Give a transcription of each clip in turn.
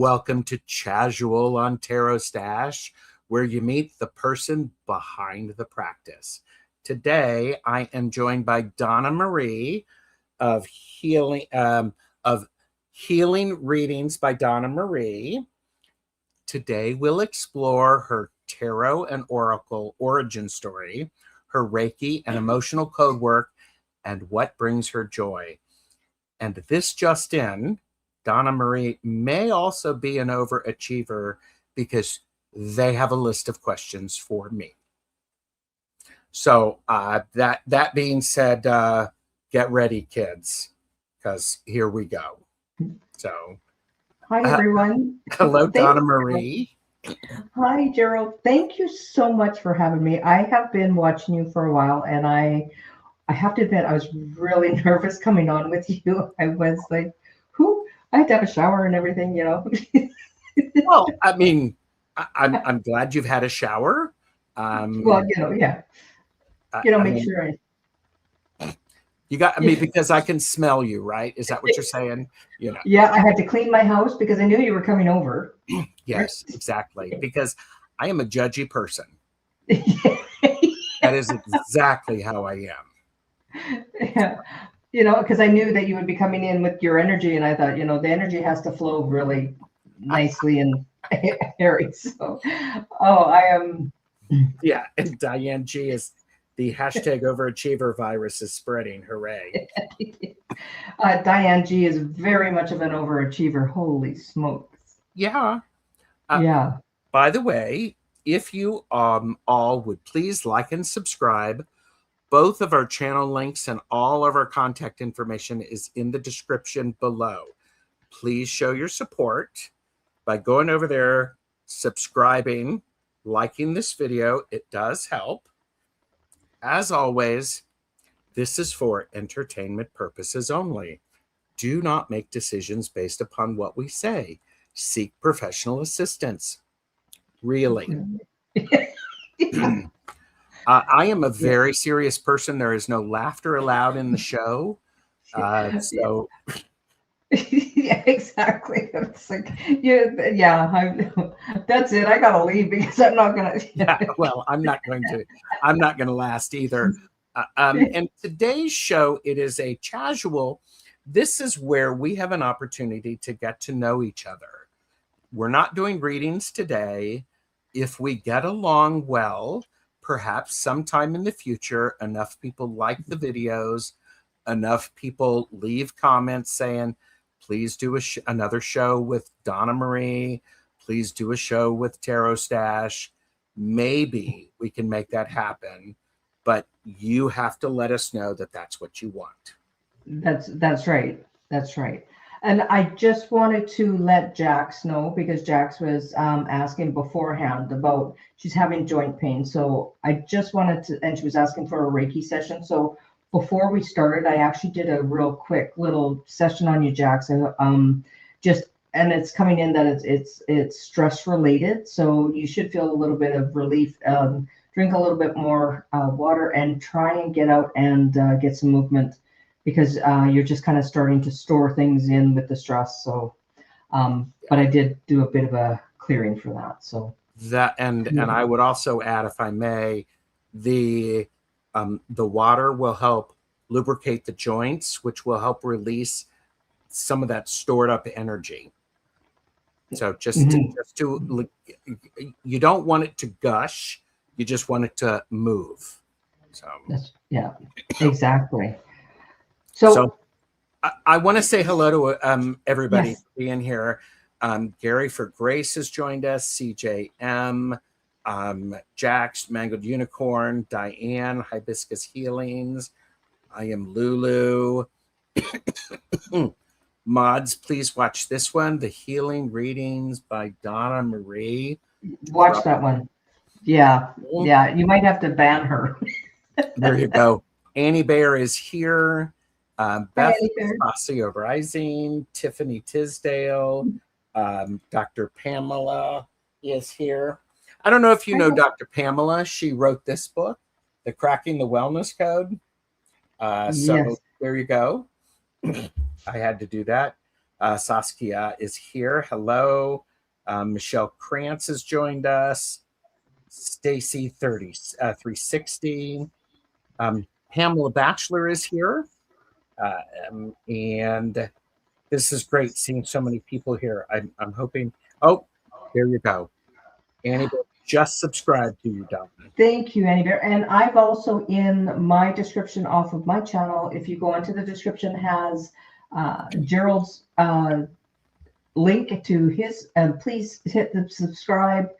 Welcome to Chasual on TarotStache, where you meet the person behind the practice. Today, I am joined by Donna Marie of Healing Readings by Donna Marie. Today, we'll explore her tarot and oracle origin story, her Reiki and emotional code work, and what brings her joy. And this just in, Donna Marie may also be an overachiever because they have a list of questions for me. So that being said, get ready, kids, because here we go. So, hi, everyone. Hello, Donna Marie. Hi, Gerald. Thank you so much for having me. I have been watching you for a while, and I have to admit, I was really nervous coming on with you. I was like, who? I had to have a shower and everything, you know. Well, I mean, I'm glad you've had a shower. Well, you know, yeah. You know, make sure you got me because I can smell you, right? Is that what you're saying? You know. Yeah, I had to clean my house because I knew you were coming over. Yes, exactly. Because I am a judgy person. That is exactly how I am. Yeah. You know, because I knew that you would be coming in with your energy, and I thought, you know, the energy has to flow really nicely and airy. So, I am. Yeah, and Diane G is the hashtag overachiever virus is spreading. Hooray. Diane G is very much of an overachiever. Holy smokes. Yeah. Yeah. By the way, if you all would please like and subscribe. Both of our channel links and all of our contact information is in the description below. Please show your support by going over there, subscribing, liking this video. It does help. As always, this is for entertainment purposes only. Do not make decisions based upon what we say. Seek professional assistance. Really. I am a very serious person. There is no laughter allowed in the show. So yeah, exactly. It's like, that's it. I gotta leave because I'm not gonna. Well, I'm not going to last either. And today's show, it is a casual. This is where we have an opportunity to get to know each other. We're not doing readings today. If we get along well, perhaps sometime in the future, enough people like the videos, enough people leave comments saying, please do another show with Donna Marie. Please do a show with TarotStache. Maybe we can make that happen, but you have to let us know that that's what you want. That's right. That's right. And I just wanted to let Jax know, because Jax was asking beforehand about, she's having joint pain. So I just wanted to, and she was asking for a Reiki session. So before we started, I actually did a real quick little session on you, Jax. And it's coming in that it's stress related. So you should feel a little bit of relief. Drink a little bit more water and try and get out and get some movement, because you're just kind of starting to store things in with the stress. So, but I did do a bit of a clearing for that. So that, and I would also add, if I may, the water will help lubricate the joints, which will help release some of that stored up energy. So just to you don't want it to gush, you just want it to move. So yeah, exactly. So I want to say hello to everybody being here. Gary for Grace has joined us, CJM, Jax, Mangled Unicorn, Diane, Hibiscus Healings. I am Lulu. Mods, please watch this one, The Healing Readings by Donna Marie. Watch that one. Yeah, you might have to ban her. There you go. Annie Bear is here. Beth Osio Rising, Tiffany Tisdale, Dr. Pamela is here. I don't know if you know Dr. Pamela. She wrote this book, The Cracking the Wellness Code. So there you go. I had to do that. Saskia is here. Hello. Michelle Krantz has joined us. Stacy 360. Pamela Batchelor is here. And this is great seeing so many people here. I'm hoping. Oh, there you go. Annie just subscribed to you, Donna. Thank you, Annie Bear. And I've also in my description off of my channel, if you go into the description, has Gerald's link to his, please hit the subscribe,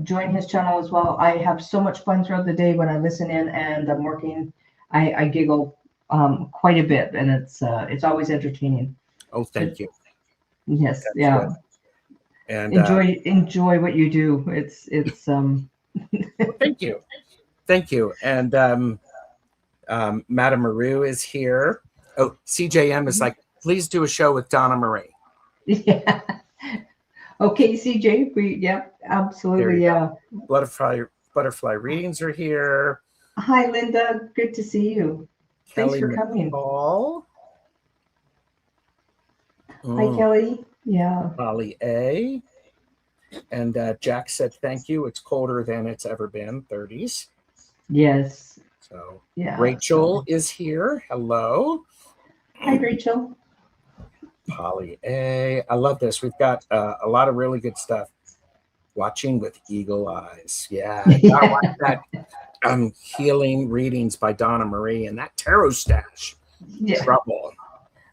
join his channel as well. I have so much fun throughout the day when I listen in and I'm working. I giggle quite a bit, and it's always entertaining. Oh, thank you. Yes, That's yeah. good. And enjoy what you do. It's thank you. And Madame Maru is here. Oh, CJM is like, please do a show with Donna Marie. Yeah. Okay, CJ. Absolutely. Yeah. Butterfly readings are here. Hi, Linda. Good to see you. Kelly Thanks for coming. McCall. Hi, Kelly. Yeah. Holly A. And Jack said, thank you. It's colder than it's ever been, 30s. Yes. So yeah. Rachel is here. Hello. Hi, Rachel. Holly A. I love this. We've got a lot of really good stuff. Watching with Eagle Eyes. Yeah. I like that. Healing readings by Donna Marie and that TarotStache. Yeah. Trouble.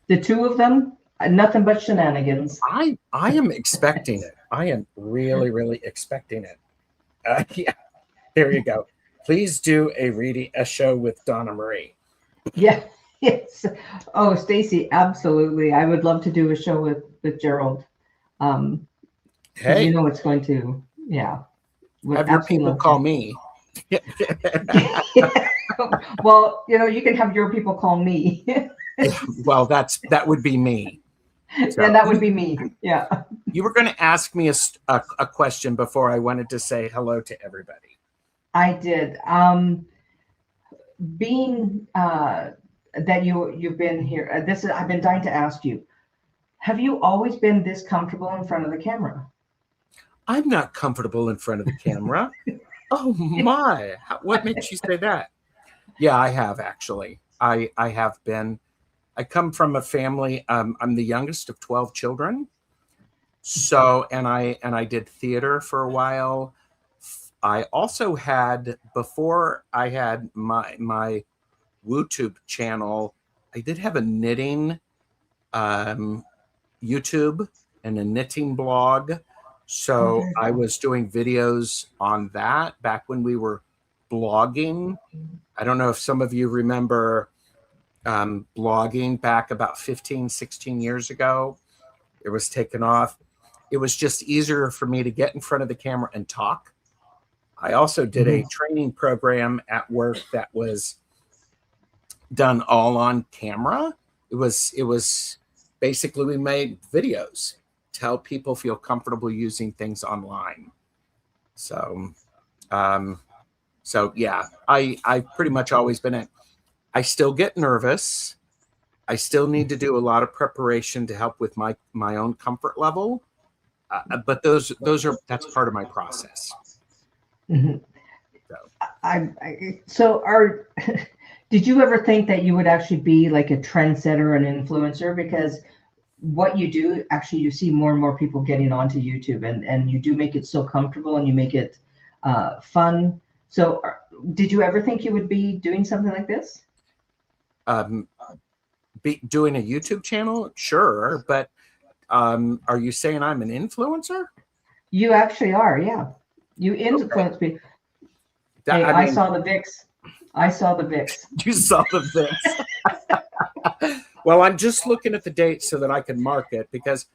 The two of them, nothing but shenanigans. I am expecting it. I am really, really expecting it. Yeah. There you go. Please do a show with Donna Marie. Yeah. Yes. Oh, Stacy, absolutely. I would love to do a show with Gerald. Hey, you know it's going to, yeah. Have your people call me. Well, you can have your people call me. Well, that would be me. So, and that would be me. Yeah. You were going to ask me a question before I wanted to say hello to everybody. I did. Being that you've been here, I've been dying to ask you. Have you always been this comfortable in front of the camera? I'm not comfortable in front of the camera. Oh my! What makes you say that? Yeah, I have actually. I have been. I come from a family. I'm the youngest of 12 children. So, and I did theater for a while. I also had, before I had my YouTube channel, I did have a knitting YouTube and a knitting blog. So I was doing videos on that back when we were blogging. I don't know if some of you remember blogging back about 15, 16 years ago. It was taken off. It was just easier for me to get in front of the camera and talk. I also did a training program at work that was done all on camera. It was basically, we made videos to help people feel comfortable using things online. So, yeah, I've pretty much always been it. I still get nervous. I still need to do a lot of preparation to help with my own comfort level. But that's part of my process. Mm-hmm. So, did you ever think that you would actually be like a trendsetter, an influencer? Because what you do, actually, you see more and more people getting onto YouTube, and you do make it so comfortable and you make it fun. So did you ever think you would be doing something like this? Be doing a YouTube channel? Sure. But are you saying I'm an influencer? You actually are, yeah. You influence people. Hey, I saw the VIX. I saw the VIX. You saw the VIX. Well, I'm just looking at the date so that I can mark it, because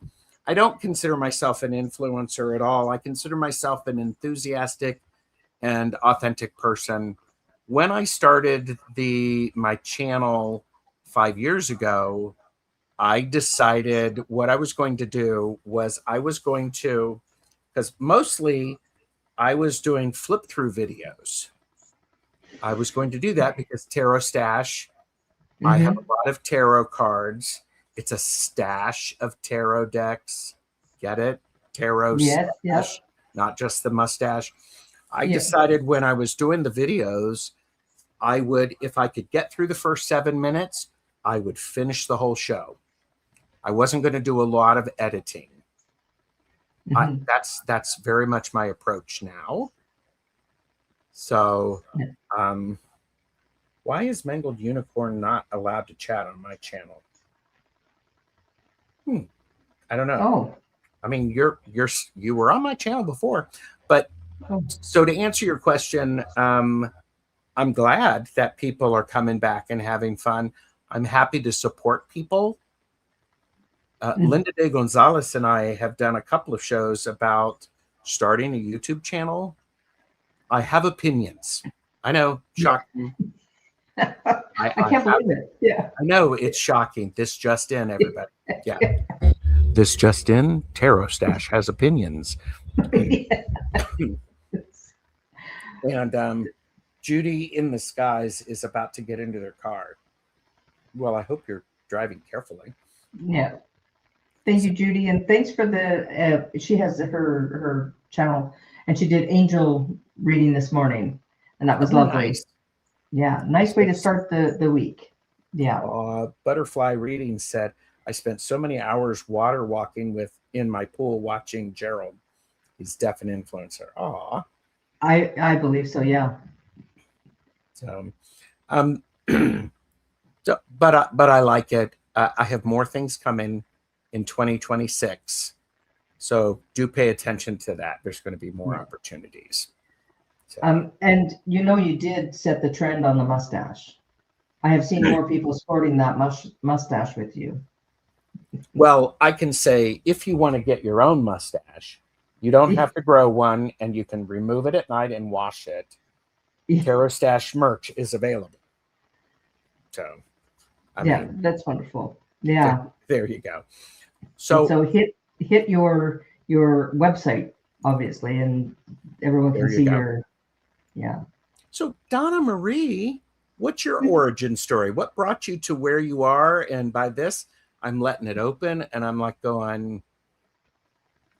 I don't consider myself an influencer at all. I consider myself an enthusiastic and authentic person. When I started my channel 5 years ago, I decided what I was going to do was because mostly I was doing flip through videos. I was going to do that because TarotStache, I have a lot of tarot cards, It's a stash of tarot decks. Get it? Tarot Yes, stash, yes, not just the mustache. I yeah. decided when I was doing the videos, I would, if I could get through the first 7 minutes, I would finish the whole show. I wasn't going to do a lot of editing. Mhm. That's very much my approach now. So, Yeah. why is Mangled Unicorn not allowed to chat on my channel? I don't know. Oh, I mean, you were on my channel before, but oh. so to answer your question, I'm glad that people are coming back and having fun. I'm happy to support people. Linda de Gonzalez and I have done a couple of shows about starting a YouTube channel. I have opinions. I know, shocking. I can't believe it. Yeah. I know it's shocking. This just in, everybody. Yeah. This just in, TarotStache has opinions. And Judy in the Skies is about to get into their car. Well, I hope you're driving carefully. Yeah. Thank you, Judy, and thanks for the. She has her channel, and she did angel reading this morning, and that was lovely. Nice. Yeah, nice way to start the week. Yeah. Butterfly Reading said, I spent so many hours water walking in my pool watching Gerald. He's deaf and influencer. Aw. I believe so. Yeah. So, but I like it. I have more things coming in 2026. So do pay attention to that. There's going to be more opportunities. So. And you did set the trend on the mustache. I have seen more people sporting that mustache with you. Well, I can say if you want to get your own mustache, you don't have to grow one, and you can remove it at night and wash it. TarotStache merch is available. So, I mean, that's wonderful. Yeah. There you go. So hit your website, obviously, and everyone can see your. Yeah. So Donna Marie, what's your origin story? What brought you to where you are? And by this, I'm letting it open, and I'm like going,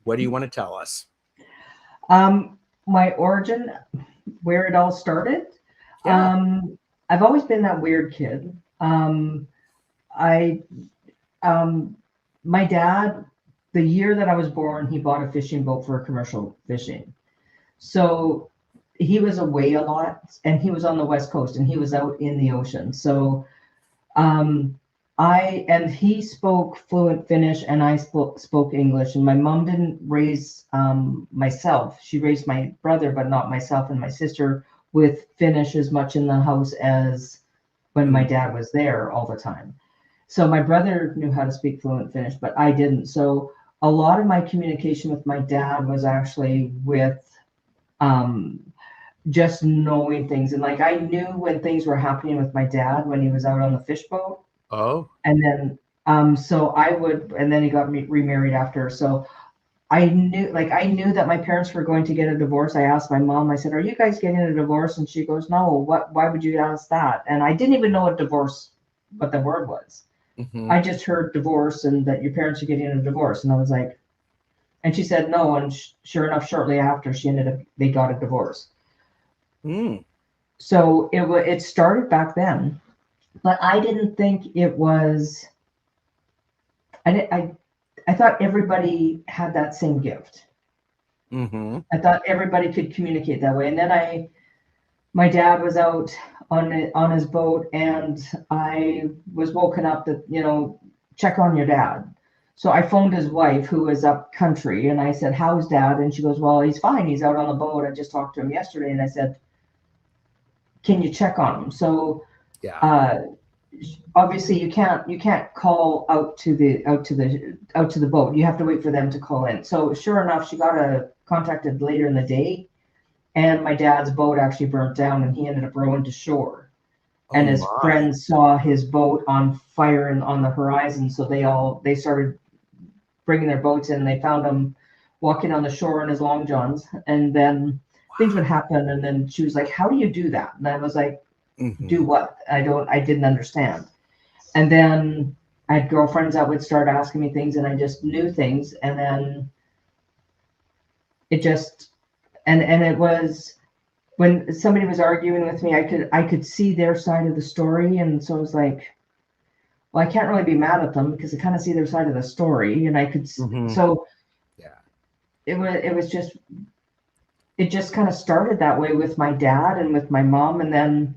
what do you want to tell us? My origin, where it all started. Yeah. I've always been that weird kid. My dad, the year that I was born, he bought a fishing boat for commercial fishing. So he was away a lot, and he was on the West Coast, and he was out in the ocean. So he spoke fluent Finnish, and I spoke English. And my mom didn't raise myself. She raised my brother, but not myself and my sister with Finnish as much in the house as when my dad was there all the time. So my brother knew how to speak fluent Finnish, but I didn't. So a lot of my communication with my dad was actually with just knowing things. And like I knew when things were happening with my dad when he was out on the fish boat. Oh. And then and then he got remarried after. So I knew that my parents were going to get a divorce. I asked my mom, I said, are you guys getting a divorce? And she goes, no, why would you ask that? And I didn't even know what the word was. Mm-hmm. I just heard divorce and that your parents are getting a divorce. And I was like, and she said no. And sure enough, shortly after they got a divorce. So it started back then, but I didn't think it was, I thought everybody had that same gift. Mm-hmm. I thought everybody could communicate that way. And then my dad was out on his boat, and I was woken up that, check on your dad. So I phoned his wife, who was up country, and I said, how's dad? And she goes, well, he's fine. He's out on the boat. I just talked to him yesterday. And I said, can you check on him? So obviously you can't call out to the boat. You have to wait for them to call in. So sure enough, she got contacted later in the day, and my dad's boat actually burnt down, and he ended up rowing to shore. And his friends saw his boat on fire and on the horizon. So they started bringing their boats in. They found him walking on the shore in his long johns, and then things would happen. And then she was like, how do you do that? And I was like, do what? I didn't understand. And then I had girlfriends that would start asking me things, and I just knew things, and then it just and it was when somebody was arguing with me, I could see their side of the story, and so I was like, well, I can't really be mad at them because I kind of see their side of the story, and I could so yeah, it just kind of started that way with my dad and with my mom, and then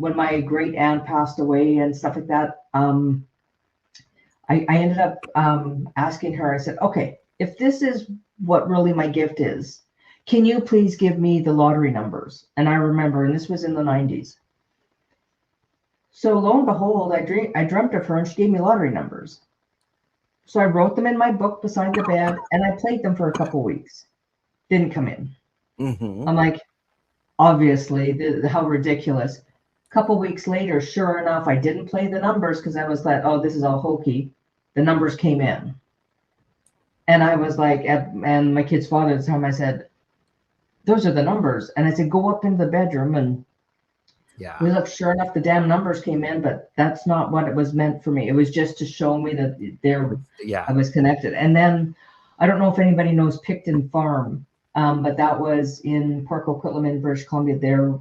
when my great aunt passed away and stuff like that, I ended up asking her. I said, okay, if this is what really my gift is, can you please give me the lottery numbers? And I remember, and this was in the 90s. So lo and behold, I dreamt of her, and she gave me lottery numbers. So I wrote them in my book beside the bed, and I played them for a couple weeks. Didn't come in. I'm like, obviously, how ridiculous. A couple weeks later, sure enough, I didn't play the numbers because I was like, oh, this is all hokey. The numbers came in. And I was like, and my kid's father at the time, I said, those are the numbers. And I said, go up into the bedroom. And we looked, sure enough, the damn numbers came in, but that's not what it was meant for me. It was just to show me that I was connected. And then I don't know if anybody knows Picton Farm, but that was in Port Coquitlam, British Columbia. There,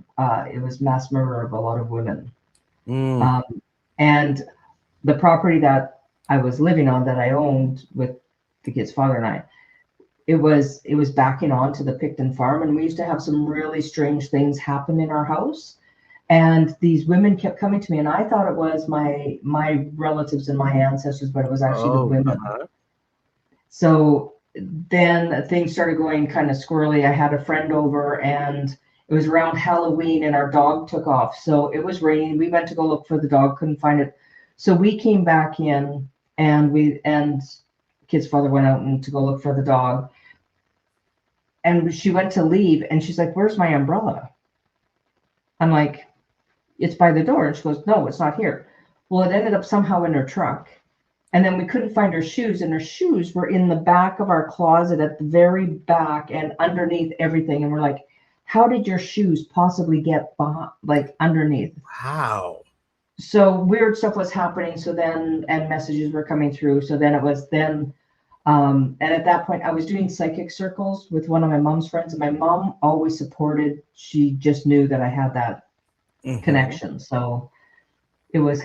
it was mass murder of a lot of women. And the property that I was living on, that I owned with the kid's father and I, it was backing onto the Picton Farm, and we used to have some really strange things happen in our house. And these women kept coming to me, and I thought it was my relatives and my ancestors, but it was actually the women. So then things started going kind of squirrely. I had a friend over, and it was around Halloween, and our dog took off. So it was raining. We went to go look for the dog, couldn't find it. So we came back in, and kid's father went out and to go look for the dog. And she went to leave, and she's like, "Where's my umbrella?" I'm like, "It's by the door." And she goes, "No, it's not here." Well, it ended up somehow in her truck. And then we couldn't find her shoes, and her shoes were in the back of our closet at the very back and underneath everything. And we're like, how did your shoes possibly get behind, like underneath? Wow. So weird stuff was happening. So then, and messages were coming through. So then and at that point I was doing psychic circles with one of my mom's friends, and my mom always supported. She just knew that I had that connection. So it was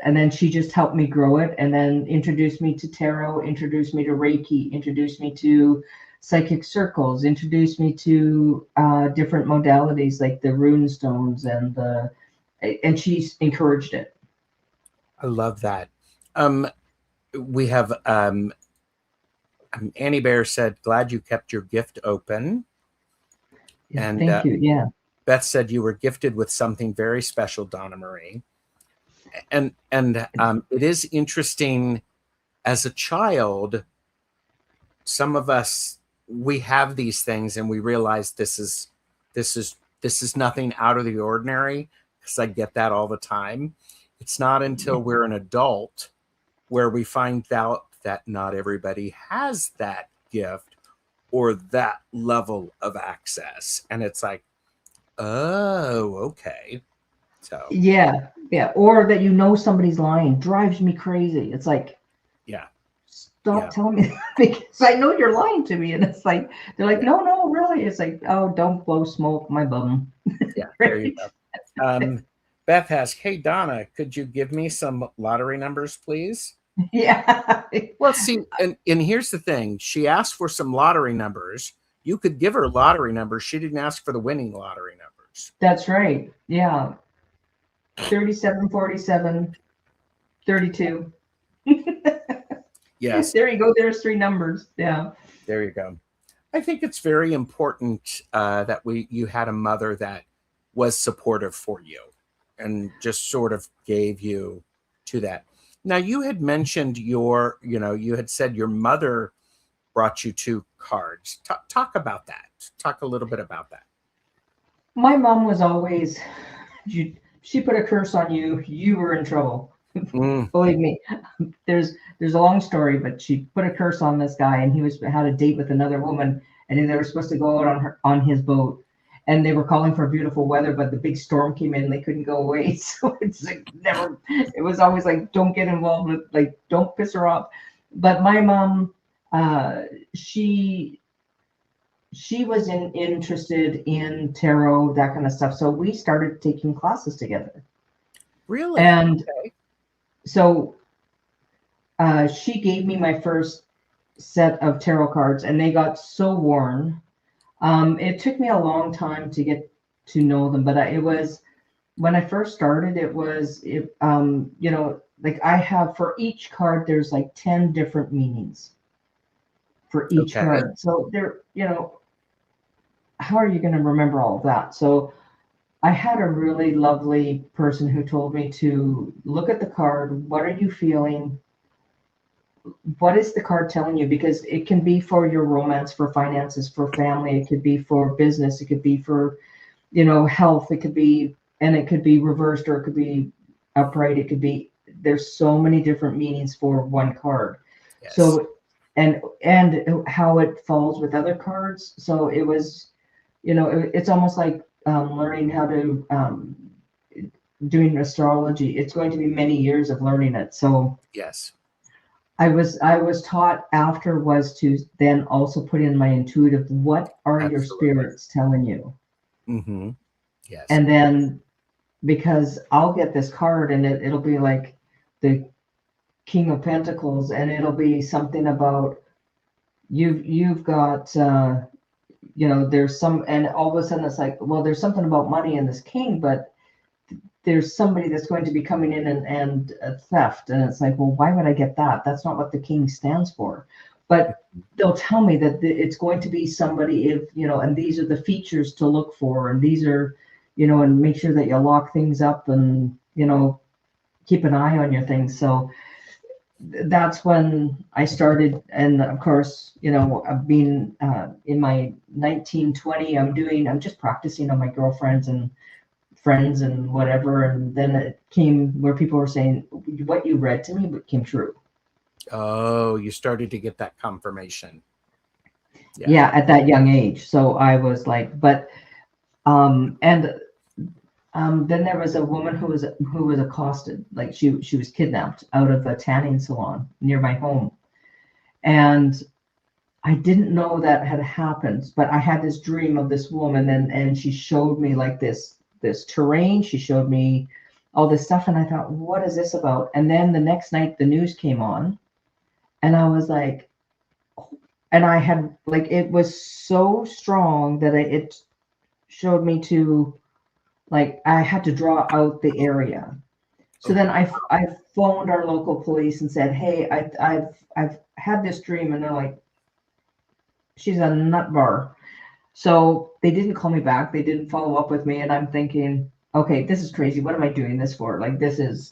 and then she just helped me grow it, and then introduced me to tarot, introduced me to Reiki, introduced me to psychic circles, introduced me to different modalities like the rune stones, and she encouraged it. I love that. We have Annie Bear said, glad you kept your gift open. Yeah, and thank you. Yeah. Beth said you were gifted with something very special, Donna Marie. And it is interesting, as a child, some of us, we have these things and we realize this is nothing out of the ordinary, because I get that all the time. It's not until we're an adult where we find out that not everybody has that gift or that level of access. And it's like, oh, okay. So yeah. Or that somebody's lying drives me crazy. It's like, stop telling me that, because I know you're lying to me. And it's like, they're like, no, really. It's like, oh, don't blow smoke my bum. Yeah, there you go. Beth asks, hey, Donna, could you give me some lottery numbers, please? Yeah. Well, see, and here's the thing. She asked for some lottery numbers. You could give her lottery numbers. She didn't ask for the winning lottery numbers. That's right. Yeah. 37, 47, 32. Yes. There you go. There's 3 numbers. Yeah. There you go. I think it's very important that you had a mother that was supportive for you and just sort of gave you to that. Now, you had mentioned you had said your mother brought you 2 cards. Talk about that. Talk a little bit about that. My mom was always, she put a curse on you, you were in trouble. Believe me, there's a long story, but she put a curse on this guy, and he had a date with another woman, and they were supposed to go out on his boat, and they were calling for beautiful weather, but the big storm came in, they couldn't go away. So it's like never, it was always like, don't get involved with, like, don't piss her off. But my mom, she was interested in tarot, that kind of stuff. So we started taking classes together. Really? And okay. so she gave me my first set of tarot cards, and they got so worn. It took me a long time to get to know them, but it was when I first started. It was like I have, for each card, there's like 10 different meanings for each Okay. card. So there, how are you going to remember all of that? So I had a really lovely person who told me to look at the card. What are you feeling? What is the card telling you? Because it can be for your romance, for finances, for family. It could be for business. It could be for, health. It could be, and it could be reversed, or it could be upright. It could be, there's so many different meanings for one card. Yes. So, and how it falls with other cards. So it was, it's almost like learning how to, doing astrology. It's going to be many years of learning it. So yes. I was taught after was to then also put in my intuitive. What are your spirits telling you? Mm-hmm. Yes. And then, because I'll get this card and it'll be like the King of Pentacles, and it'll be something about you've got there's some, and all of a sudden it's like, well, there's something about money in this king, but there's somebody that's going to be coming in and theft. And it's like, well, why would I get that? That's not what the king stands for. But they'll tell me that it's going to be somebody, if, and these are the features to look for. And these are, and make sure that you lock things up and, keep an eye on your things. So that's when I started. And of course, I've been in my 1920, I'm just practicing on my girlfriends and friends and whatever. And then it came where people were saying, what you read to me came true. Oh, you started to get that confirmation. Yeah, at that young age. So I was like, but then there was a woman who was accosted, like she was kidnapped out of a tanning salon near my home. And I didn't know that had happened, but I had this dream of this woman, and she showed me like this terrain. She showed me all this stuff, and I thought, what is this about? And then the next night the news came on, and I was like, and I had, like, it was so strong that it showed me to, like, I had to draw out the area. So then I phoned our local police and said, hey, I've had this dream. And they're like, she's a nut bar. So they didn't call me back. They didn't follow up with me. And I'm thinking, okay, this is crazy. What am I doing this for? Like, this is,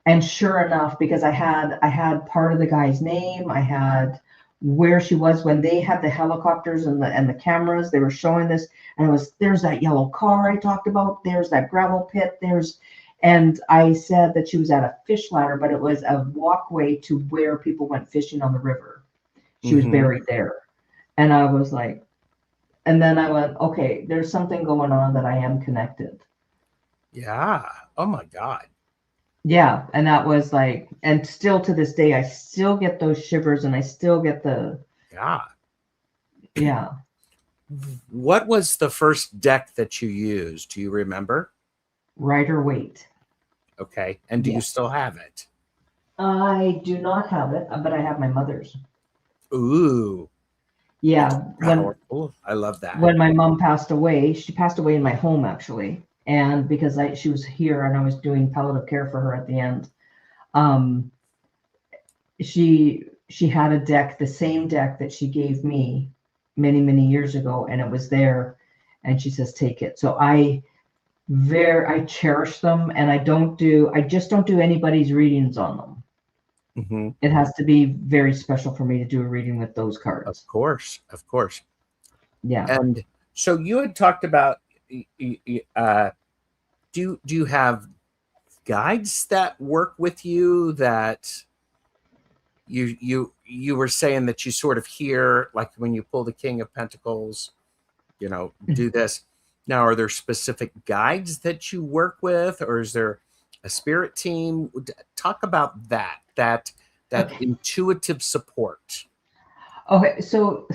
and sure enough, because I had part of the guy's name, I had where she was when they had the helicopters and the cameras, they were showing this. And there's that yellow car I talked about. There's that gravel pit. And I said that she was at a fish ladder, but it was a walkway to where people went fishing on the river. She was buried there. And I was like, and then I went, okay, there's something going on, that I am connected. Yeah. Oh my God. Yeah. And that was like, and still to this day, I still get those shivers, and I still get yeah. What was the first deck that you used? Do you remember? Rider-Waite. Okay. And do you still have it? I do not have it, but I have my mother's. Ooh. Yeah. I love that. When my mom passed away, she passed away in my home, actually. And because she was here and I was doing palliative care for her at the end, she had a deck, the same deck that she gave me many, many years ago, and it was there. And she says, take it. So I cherish them, and I just don't do anybody's readings on them. Mm-hmm. It has to be very special for me to do a reading with those cards. Of course. Yeah. And so you had talked about, do you have guides that work with you, that you were saying that you sort of hear, like when you pull the King of Pentacles, do this. Now, are there specific guides that you work with, or is there a spirit team? Talk about that Okay. intuitive support. Okay, so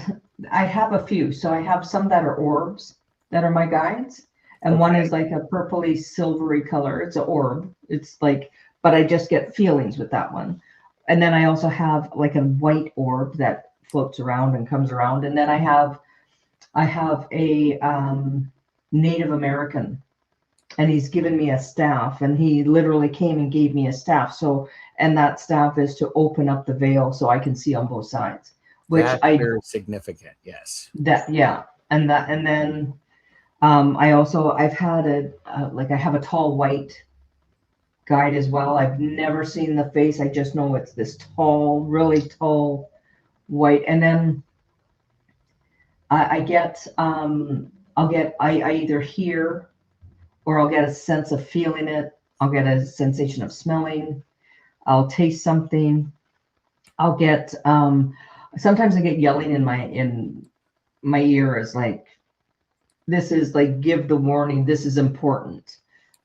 I have a few. So I have some that are orbs that are my guides, and one Okay. is like a purpley silvery color. It's an orb. It's like, but I just get feelings with that one. And then I also have like a white orb that floats around and comes around. And then I have a Native American, and he's given me a staff, and he literally came and gave me a staff. So, and that staff is to open up the veil so I can see on both sides, which That's very significant. Yes. yeah, and then I've had I have a tall white guide as well. I've never seen the face. I just know it's this tall, really tall white. And then I get I either hear, or I'll get a sense of feeling it. I'll get a sensation of smelling. I'll taste something. I'll get sometimes I get yelling in my ear, is like, this is like, give the warning, this is important.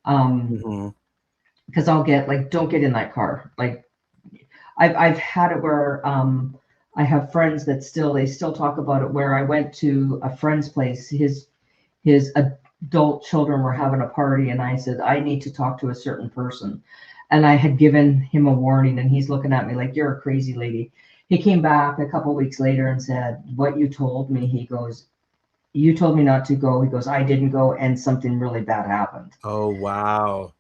Because I'll get like, don't get in that car. Like I've had it where I have friends that they still talk about it, where I went to a friend's place, his adult children were having a party, and I said, I need to talk to a certain person. And I had given him a warning, and he's looking at me like, you're a crazy lady. He came back a couple weeks later and said, what you told me, he goes, you told me not to go. He goes, I didn't go, and something really bad happened. Oh, wow.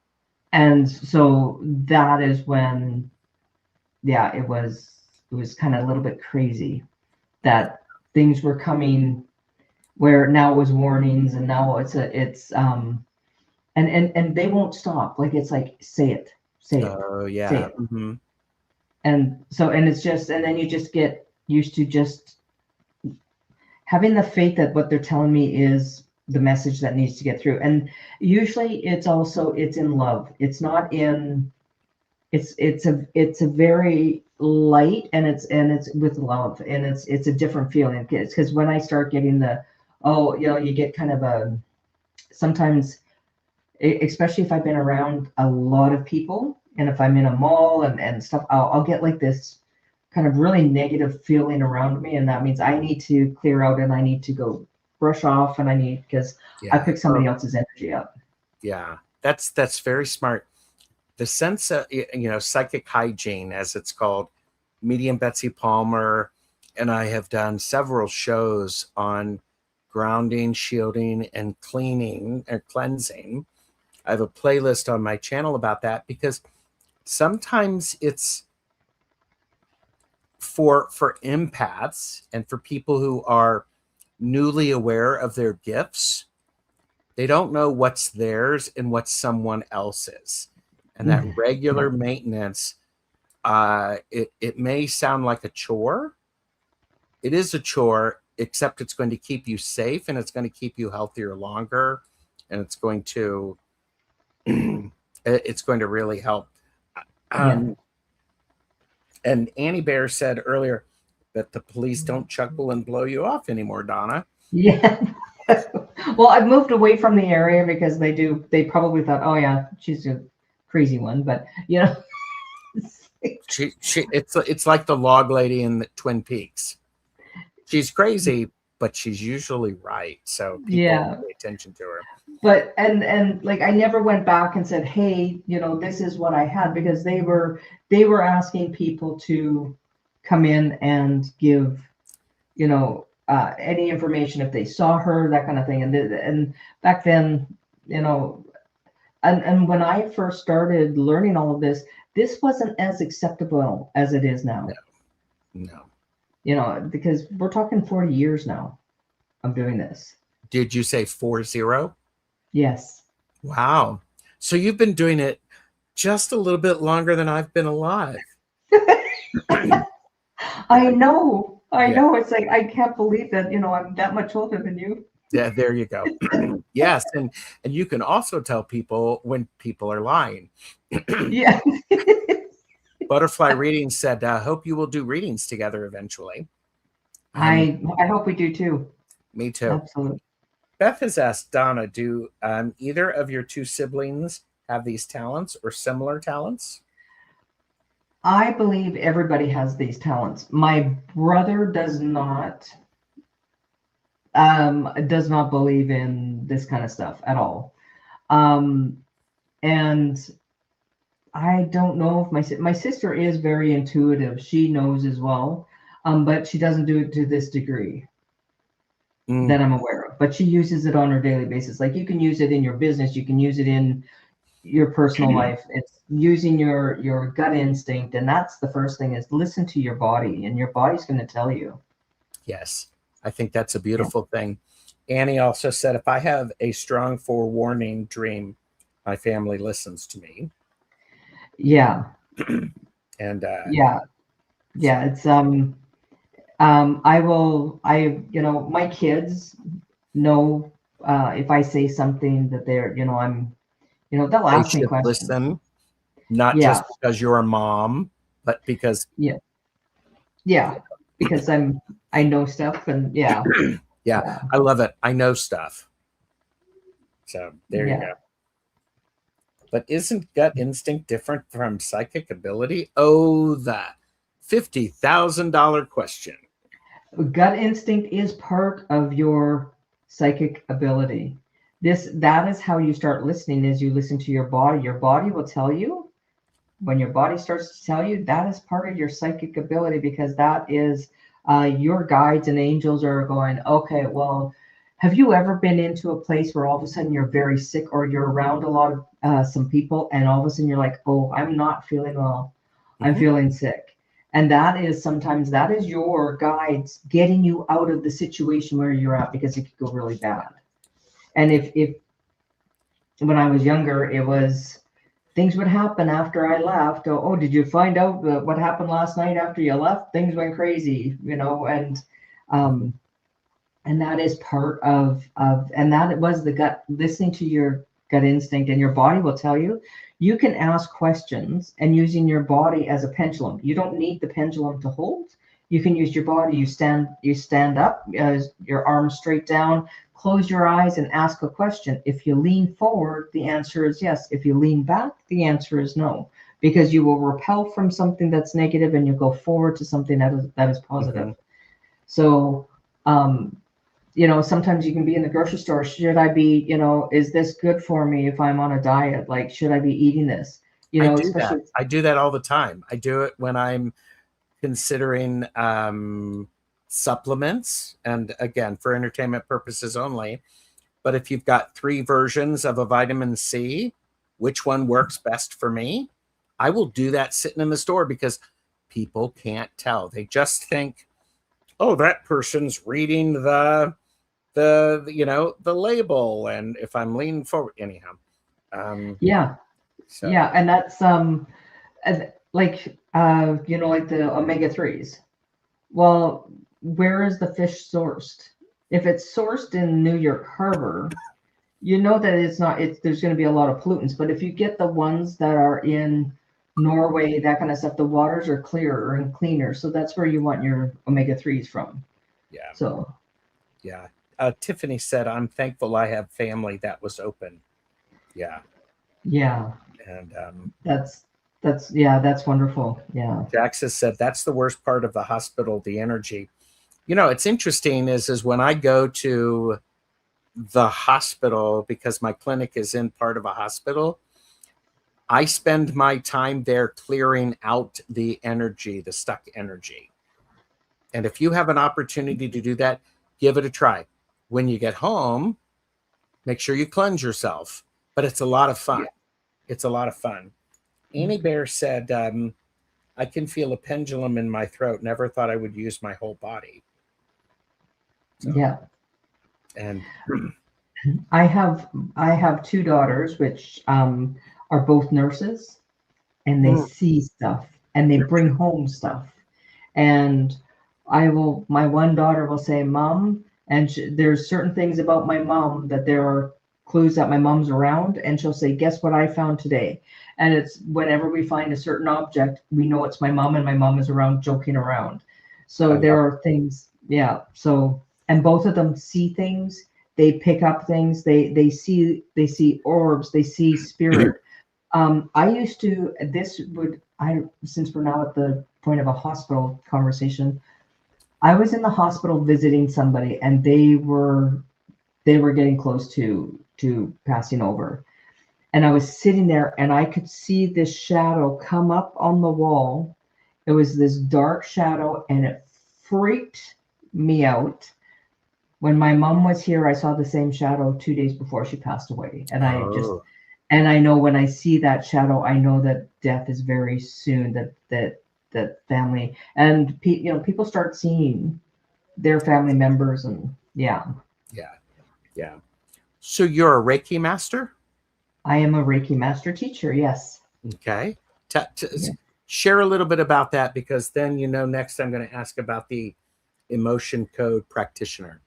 And so that is when, yeah, it was kind of a little bit crazy that things were coming, where now it was warnings, and now it's and they won't stop. Like, it's like, say it. Oh, yeah. Say it. And so, and it's just, and then you just get used to just having the faith that what they're telling me is the message that needs to get through. And usually it's in love. It's not in, it's a very light, and it's with love, and it's a different feeling. Because when I start getting you get kind of a, sometimes, especially if I've been around a lot of people, and if I'm in a mall and stuff, I'll get like this kind of really negative feeling around me, and that means I need to clear out, and I need to go brush off, and because I pick somebody else's energy up. Yeah, that's very smart. The sense of, psychic hygiene, as it's called. Medium Betsy Palmer and I have done several shows on grounding, shielding, and cleaning and cleansing. I have a playlist on my channel about that, because sometimes it's for empaths and for people who are newly aware of their gifts. They don't know what's theirs and what's someone else's. And that regular maintenance, it may sound like a chore. It is a chore, except it's going to keep you safe, and it's going to keep you healthier longer, and it's going to really help. And Annie Bear said earlier that the police don't chuckle and blow you off anymore, Donna. Yeah. Well, I've moved away from the area because they probably thought, oh yeah, she's a crazy one, but it's like the log lady in the Twin Peaks. She's crazy, but she's usually right. So people pay attention to her. But and like, I never went back and said, hey, this is what I had, because they were asking people to come in and give, any information if they saw her, that kind of thing. And back then, and when I first started learning all of this wasn't as acceptable as it is now. No. Because we're talking 40 years now of doing this. Did you say 40? Yes. Wow. So you've been doing it just a little bit longer than I've been alive. I know. It's like, I can't believe that, I'm that much older than you. Yeah, there you go. Yes. And you can also tell people when people are lying. Yeah. Butterfly Reading said, hope you will do readings together eventually. I hope we do too. Me too. Absolutely. Beth has asked Donna, do either of your two siblings have these talents or similar talents? I believe everybody has these talents. My brother does not believe in this kind of stuff at all. And I don't know if my sister is very intuitive. She knows as well, but she doesn't do it to this degree that I'm aware of. But she uses it on her daily basis. Like you can use it in your business, you can use it in your personal life. It's using your gut instinct, and that's the first thing, is listen to your body, and your body's going to tell you. Yes, I think that's a beautiful thing. Annie also said, if I have a strong forewarning dream, my family listens to me. Yeah. And yeah. It's my kids know if I say something that they're, they'll ask me questions. Listen, not just because you're a mom, but because because I know stuff, and yeah, I love it. I know stuff. So there you go. But isn't gut instinct different from psychic ability? Oh, that $50,000 question. Gut instinct is part of your psychic ability. That is how you start listening, is you listen to your body. Your body will tell you. When your body starts to tell you, that is part of your psychic ability, because that is your guides and angels are going, okay, well, have you ever been into a place where all of a sudden you're very sick, or you're around a lot of some people, and all of a sudden you're like, oh, I'm not feeling well. I'm feeling sick. And that is your guides getting you out of the situation where you're at, because it could go really bad. And if when I was younger, it was, things would happen after I left. Oh, did you find out what happened last night after you left? Things went crazy, and that is part of and that it was the gut, listening to your gut instinct, and your body will tell you. You can ask questions and using your body as a pendulum. You don't need the pendulum to hold. You can use your body. You stand up, your arms straight down, close your eyes and ask a question. If you lean forward, the answer is yes. If you lean back, the answer is no, because you will repel from something that's negative and you go forward to something that is positive. So, sometimes you can be in the grocery store. Should I be, is this good for me if I'm on a diet? Like, should I be eating this? I do that all the time. I do it when I'm considering supplements, and again, for entertainment purposes only. But if you've got 3 versions of a vitamin C, which one works best for me? I will do that sitting in the store, because people can't tell. They just think, oh, that person's reading the label, and if I'm leaning forward, anyhow. And that's like the omega-3s. Well, where is the fish sourced? If it's sourced in New York Harbor, that it's not. There's going to be a lot of pollutants. But if you get the ones that are in Norway, that kind of stuff, the waters are clearer and cleaner. So that's where you want your omega-3s from. Yeah. So. Yeah. Tiffany said, I'm thankful I have family that was open. Yeah. Yeah. And that's wonderful. Yeah. Jax has said, that's the worst part of the hospital, the energy. It's interesting is when I go to the hospital, because my clinic is in part of a hospital, I spend my time there clearing out the energy, the stuck energy. And if you have an opportunity to do that, give it a try. When you get home, make sure you cleanse yourself. But it's a lot of fun. It's a lot of fun. Annie Bear said, I can feel a pendulum in my throat. Never thought I would use my whole body. So, yeah. And I have 2 daughters, which are both nurses, and they see stuff and they bring home stuff. And my one daughter will say, Mom, and there's certain things about my mom that there are clues that my mom's around, and she'll say, guess what I found today? And it's whenever we find a certain object, we know it's my mom, and my mom is around joking around. So there are things, So, and both of them see things. they pick up things. They see orbs. They see spirit. I used to. Since we're now at the point of a hospital conversation, I was in the hospital visiting somebody, and they were getting close to passing over. And I was sitting there, and I could see this shadow come up on the wall. It was this dark shadow, and it freaked me out. When my mom was here, I saw the same shadow 2 days before she passed away. And I know when I see that shadow, I know that death is very soon, that family, and people start seeing their family members, and yeah. So you're a Reiki master? I am a Reiki master teacher, yes. Okay. Share a little bit about that, because then next I'm going to ask about the emotion code practitioner.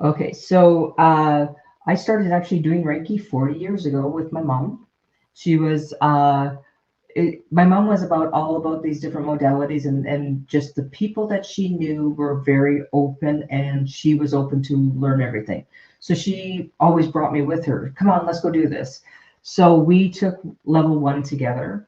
Okay, so I started actually doing Reiki 40 years ago with my mom. She was my mom was all about these different modalities, and just the people that she knew were very open, and she was open to learn everything. So she always brought me with her. Come on, let's go do this. So we took level 1 together.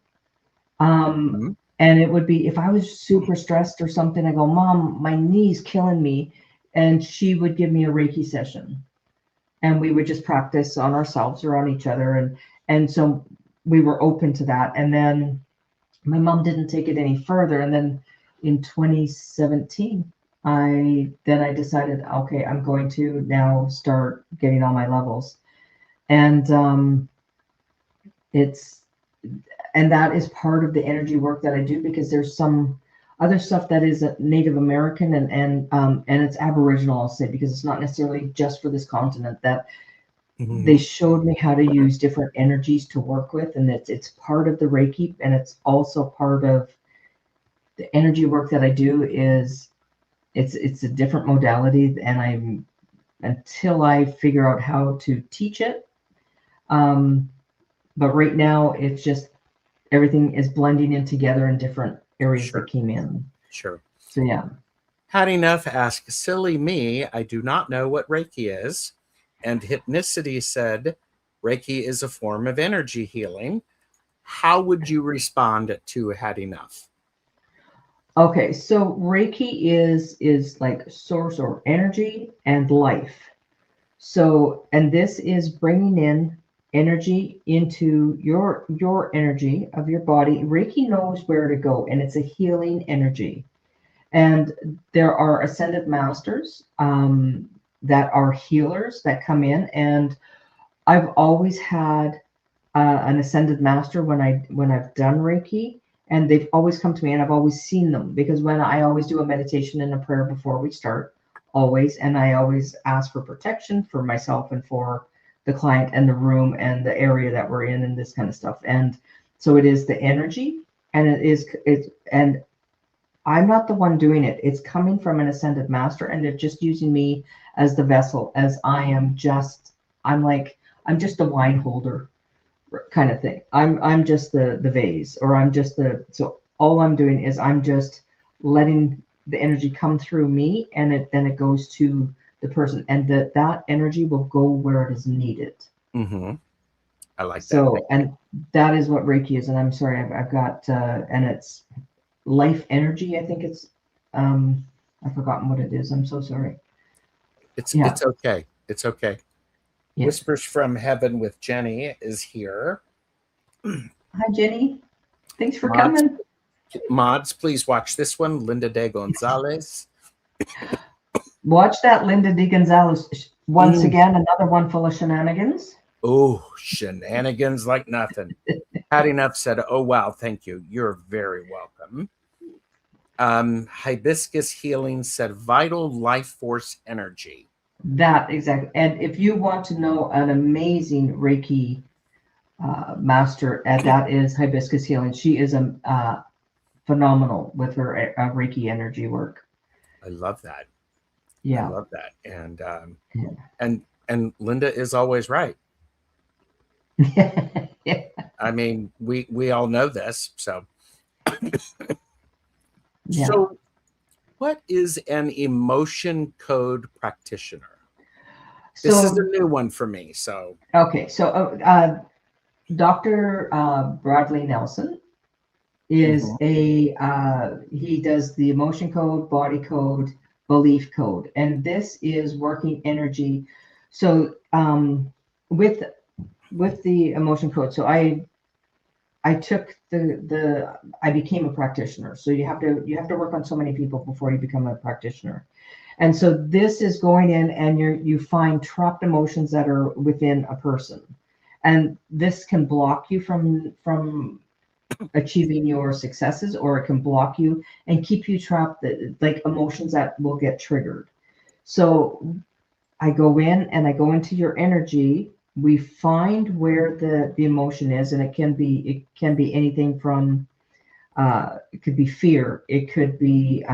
And it would be, if I was super stressed or something, I go, Mom, my knee's killing me. And she would give me a Reiki session. And we would just practice on ourselves or on each other. And so we were open to that. And then my mom didn't take it any further. And then in 2017, I decided, okay, I'm going to now start getting on my levels. And that is part of the energy work that I do, because there's some other stuff that is Native American and it's Aboriginal, I'll say, because it's not necessarily just for this continent, that they showed me how to use different energies to work with, and it's part of the Reiki, and it's also part of the energy work that I do. It's a different modality, and until I figure out how to teach it. But right now it's just everything is blending in together in different areas that came in. Sure. So yeah. Had enough asked, silly me, I do not know what Reiki is. And Hypnicity said, Reiki is a form of energy healing. How would you respond to had enough? Okay, so Reiki is like source or energy and life. So, and this is bringing in energy into your energy of your body. Reiki knows where to go, and it's a healing energy. And there are ascended masters that are healers that come in, and I've always had an ascended master when I've done Reiki, and they've always come to me, and I've always seen them, because when I always do a meditation and a prayer before we start, always, and I always ask for protection for myself and for the client and the room and the area that we're in and this kind of stuff. And so it is the energy, and and I'm not the one doing it. It's coming from an ascended master, and they're just using me as the vessel, as I'm just a wine holder kind of thing. I'm just the vase, or so all I'm doing is I'm just letting the energy come through me, and then it goes to the person, and that energy will go where it is needed. I like that. So, and that is what Reiki is. And I'm sorry, I've got and it's life energy. I think it's I've forgotten what it is. I'm so sorry. It's okay. It's okay. Yeah. Whispers from Heaven with Jenny is here. Hi, Jenny. Thanks for coming. Mods, please watch this one. Linda de Gonzalez. Watch that, Linda de Gonzalez. Once again, another one full of shenanigans. Oh, shenanigans like nothing. Had enough said, oh, wow, thank you. You're very welcome. Hibiscus Healing said, vital life force energy. That, exactly. And if you want to know an amazing Reiki master, that is Hibiscus Healing. She is phenomenal with her Reiki energy work. I love that. Yeah. I love that. And Linda is always right. Yeah. I mean, we all know this. So, Yeah. So what is an emotion code practitioner? This is So, a new one for me. So, okay. So, Dr. Bradley Nelson is mhm. he does the emotion code, body code, belief code, and this is working energy. So, with the emotion code, so I took I became a practitioner. So you have to work on so many people before you become a practitioner. And so this is going in and you find trapped emotions that are within a person. And this can block you from achieving your successes, or it can block you and keep you trapped, like emotions that will get triggered. So I go in and I go into your energy. We find where the emotion is, and it can be anything from it could be fear, it could be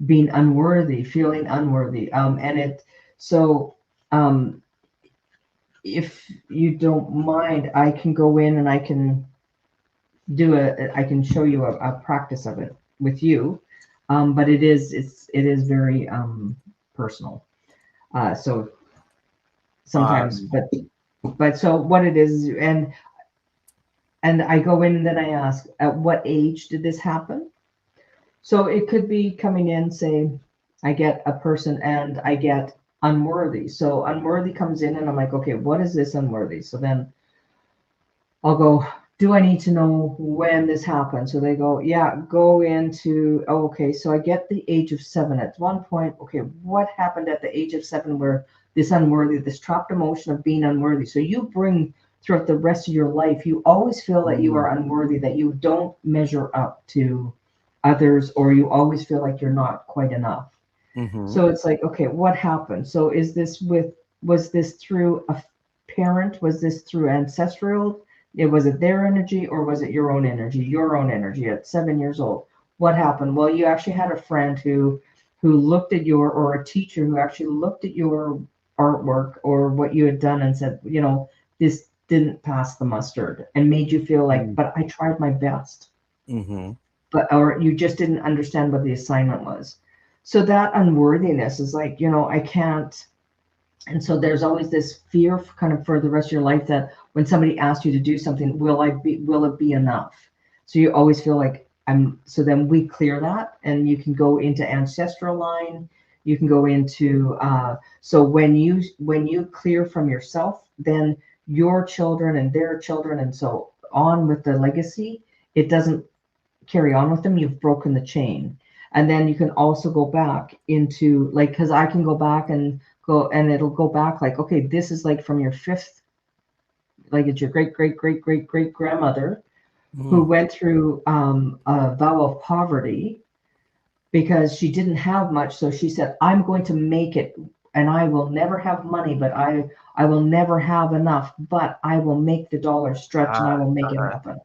being unworthy, feeling unworthy, and it. So um, if you don't mind, I can go in and I can show you a practice of it with you, but it is very personal. So sometimes, Um, but so what it is, and I go in and then I ask, at what age did this happen? So it could be coming in, say, I get a person and I get unworthy. So unworthy comes in and I'm like, okay, what is this unworthy? So then I'll go, do I need to know when this happened? So they go, yeah, go into, oh, okay. So I get the age of 7 at one point. Okay, what happened at the age of 7 where this unworthy, this trapped emotion of being unworthy? So you bring throughout the rest of your life, you always feel that you are unworthy, that you don't measure up to others, or you always feel like you're not quite enough. mhm. So it's like, okay, what happened? So was this through a parent? Was this through ancestral? Was it their energy, or was it your own energy? Your own energy at 7 years old. What happened? Well, you actually had a friend who looked at or a teacher who actually looked at your artwork or what you had done and said, this didn't pass the mustard, and made you feel like, Mm, but I tried my best, mhm. or you just didn't understand what the assignment was. So that unworthiness is like, I can't. And so there's always this fear kind of for the rest of your life that when somebody asks you to do something, will it be enough? So you always feel like so then we clear that, and you can go into ancestral line. You can go into, so when you clear from yourself, then your children and their children and so on with the legacy, it doesn't carry on with them. You've broken the chain. And then you can also go back into, like, because I can go back and go, and it'll go back like, okay, this is like from your fifth, like it's your great great great great great grandmother who Mm. went through a vow of poverty because she didn't have much. So she said, I'm going to make it, and I will never have money, but I will never have enough, but I will make the dollar stretch, and I will make it Uh-huh. happen.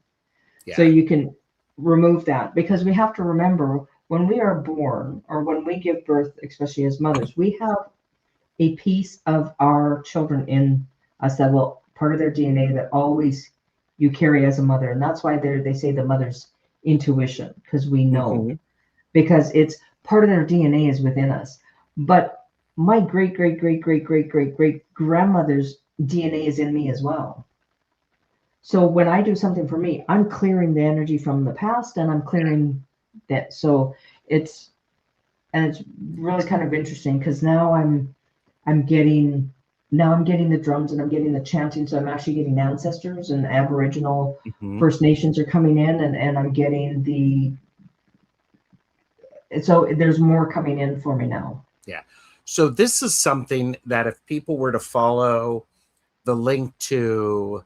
So Yeah. you can remove that, because we have to remember, when we are born, or when we give birth, especially as mothers, we have a piece of our children in us that will, part of their DNA that always you carry as a mother. And that's why they say the mother's intuition, because we know, Mhm. because it's part of their DNA is within us. But my great great great great great great great grandmother's DNA is in me as well. So when I do something for me, I'm clearing the energy from the past, and I'm clearing that. So it's it's really kind of interesting, because I'm getting I'm getting the drums, and I'm getting the chanting. So I'm actually getting ancestors and Aboriginal Mhm. First Nations are coming in, and I'm getting so there's more coming in for me now. Yeah. So this is something that if people were to follow the link to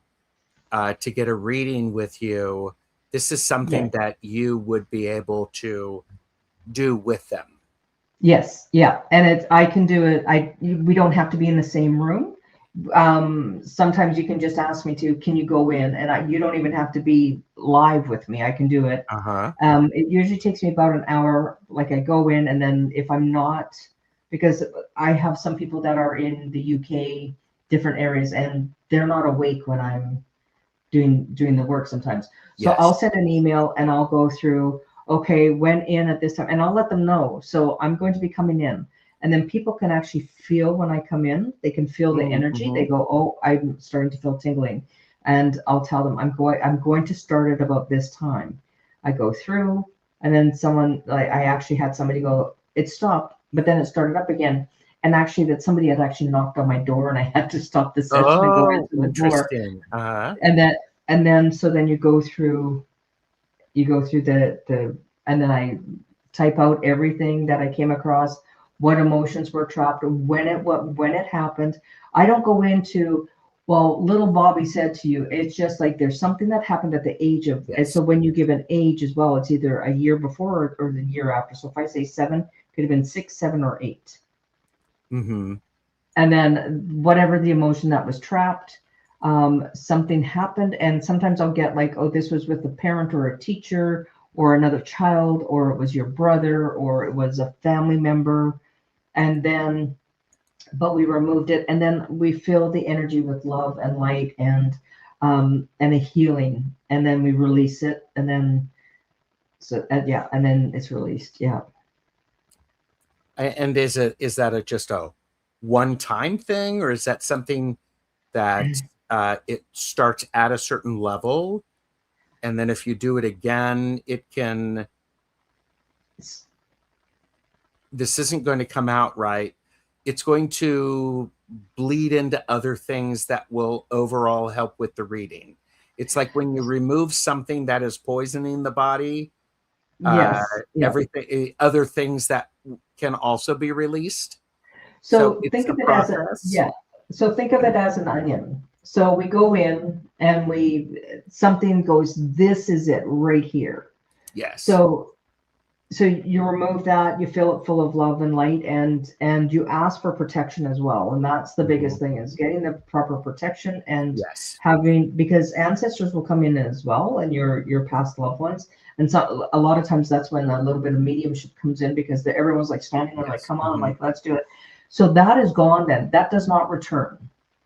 get a reading with you, this is something Yeah. that you would be able to do with them. Yes. Yeah. And I can do it. We don't have to be in the same room. Sometimes you can just ask me can you go in, and you don't even have to be live with me. I can do it. Uh-huh. It usually takes me about an hour. Like, I go in, and then if I'm not, because I have some people that are in the UK, different areas, and they're not awake when I'm doing the work sometimes. So I'll Yes. send an email and I'll go through, okay, went in at this time, and I'll let them know. So I'm going to be coming in. And then people can actually feel when I come in, they can feel the energy. They go, oh, I'm starting to feel tingling. And I'll tell them, I'm going to start at about this time. I go through, and then someone, like, I actually had somebody go, it stopped, but then it started up again. And actually that somebody had actually knocked on my door and I had to stop the session and go into the door. Interesting. And then so then you go through the and then I type out everything that I came across, what emotions were trapped, when it happened. I don't go into, well, little Bobby said to you. It's just like there's something that happened at the age of, and so when you give an age as well, it's either a year before or the year after. So if I say 7, could have been 6, 7, or 8. And then whatever the emotion that was trapped, something happened, and sometimes I'll get like, oh, this was with a parent or a teacher or another child, or it was your brother, or it was a family member, and then but we removed it, and then we fill the energy with love and light and a healing, and then we release it, and then and then it's released. And is that just a one-time thing, or is that something that it starts at a certain level, and then if you do it again, this isn't going to come out right. It's going to bleed into other things that will overall help with the reading. It's like when you remove something that is poisoning the body, everything, other things that can also be released. So think of it as so think of it as an onion. So we go in and something goes, this is it right here. Yes. So you remove that, you fill it full of love and light, and you ask for protection as well. And that's the biggest thing, is getting the proper protection and having, because ancestors will come in as well, and your past loved ones. And so a lot of times that's when a little bit of mediumship comes in, because everyone's like standing there like, come on, like, let's do it. So that is gone then. That does not return.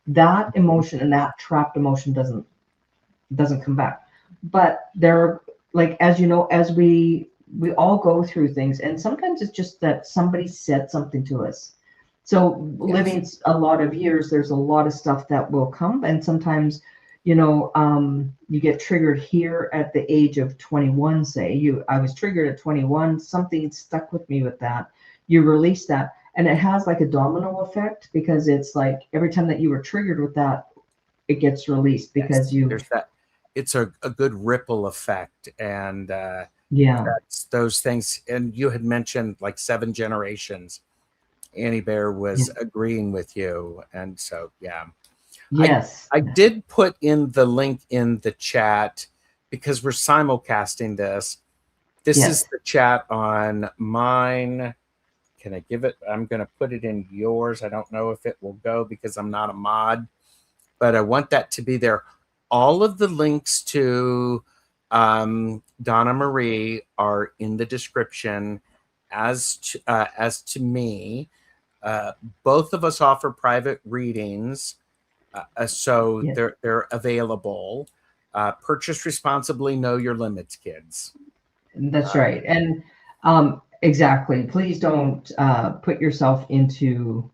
That emotion and that trapped emotion doesn't come back. But there, like, as you know, as we all go through things, and sometimes it's just that somebody said something to us. So living a lot of years, there's a lot of stuff that will come, and sometimes, you get triggered here at the age of 21. I was triggered at 21. Something stuck with me with that. You release that, and it has like a domino effect, because it's like every time that you were triggered with that, it gets released, because there's that. It's a good ripple effect, and that's those things. And you had mentioned like 7 generations. Annie Bear was agreeing with you, and so I did put in the link in the chat, because we're simulcasting this. This is the chat on mine. Can I give it? I'm going to put it in yours. I don't know if it will go because I'm not a mod, but I want that to be there. All of the links to Donna Marie are in the description. As to me, both of us offer private readings, so they're available. Purchase responsibly. Know your limits, kids. That's right. And exactly. Please don't put yourself into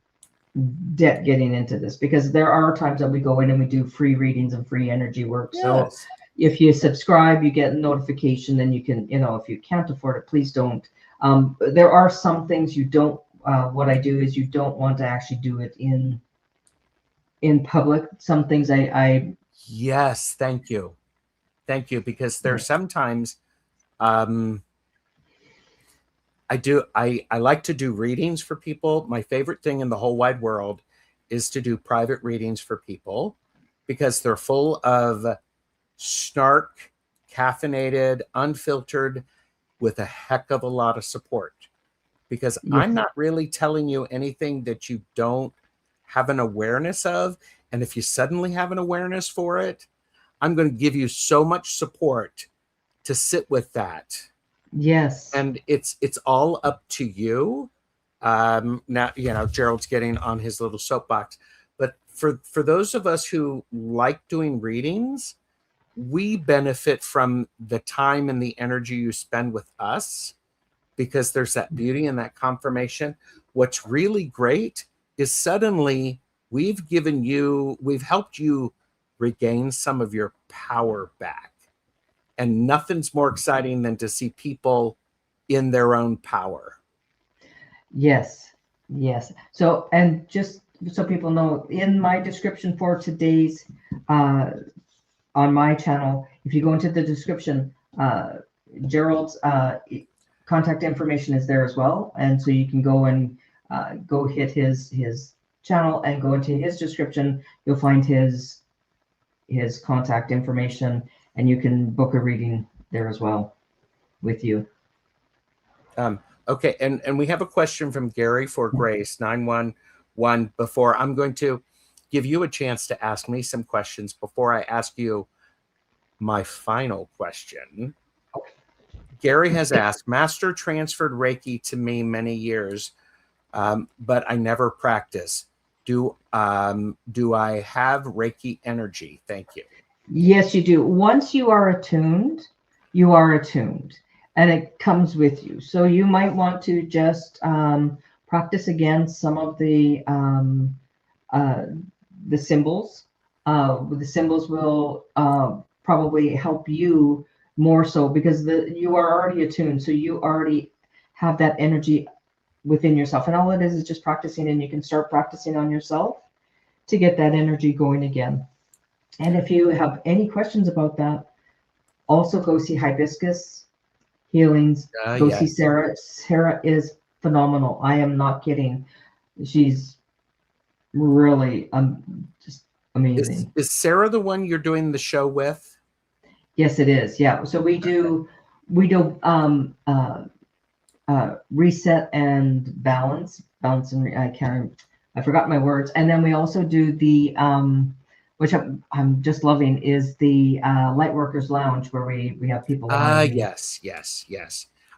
debt getting into this, because there are times that we go in and we do free readings and free energy work. So if you subscribe, you get a notification, then you can, if you can't afford it, please don't. There are some things you don't, what I do is you don't want to actually do it in public. Some things Yes, thank you, because there's sometimes I like to do readings for people. My favorite thing in the whole wide world is to do private readings for people, because they're full of snark, caffeinated, unfiltered, with a heck of a lot of support. Because I'm not really telling you anything that you don't have an awareness of. And if you suddenly have an awareness for it, I'm going to give you so much support to sit with that. Yes. And it's all up to you. Now, Gerald's getting on his little soapbox, but for those of us who like doing readings, we benefit from the time and the energy you spend with us, because there's that beauty and that confirmation. what's really great is suddenly we've helped you regain some of your power back. And nothing's more exciting than to see people in their own power. Yes. Yes. So, and just so people know, in my description for today's, on my channel, if you go into the description, Gerald's contact information is there as well. And so you can go and go hit his channel and go into his description. You'll find his contact information, and you can book a reading there as well with you. Okay, and we have a question from Gary for Grace 911. Before I'm going to give you a chance to ask me some questions before I ask you my final question. Gary has asked, Master transferred Reiki to me many years, but I never practice. Do I have Reiki energy? Thank you. Yes, you do. Once you are attuned, you are attuned, and it comes with you. So you might want to just practice again some of the symbols. The symbols will probably help you more so because you are already attuned. So you already have that energy within yourself. And all it is just practicing, and you can start practicing on yourself to get that energy going again. And if you have any questions about that, also go see Hibiscus Healings. Go see Sarah. Sarah is phenomenal. I am not kidding. She's really just amazing. Is Sarah the one you're doing the show with? Yes, it is. Yeah. So we do reset and balance and I forgot my words. And then we also do the which I'm just loving is the Lightworkers Lounge, where we have people on. Yes.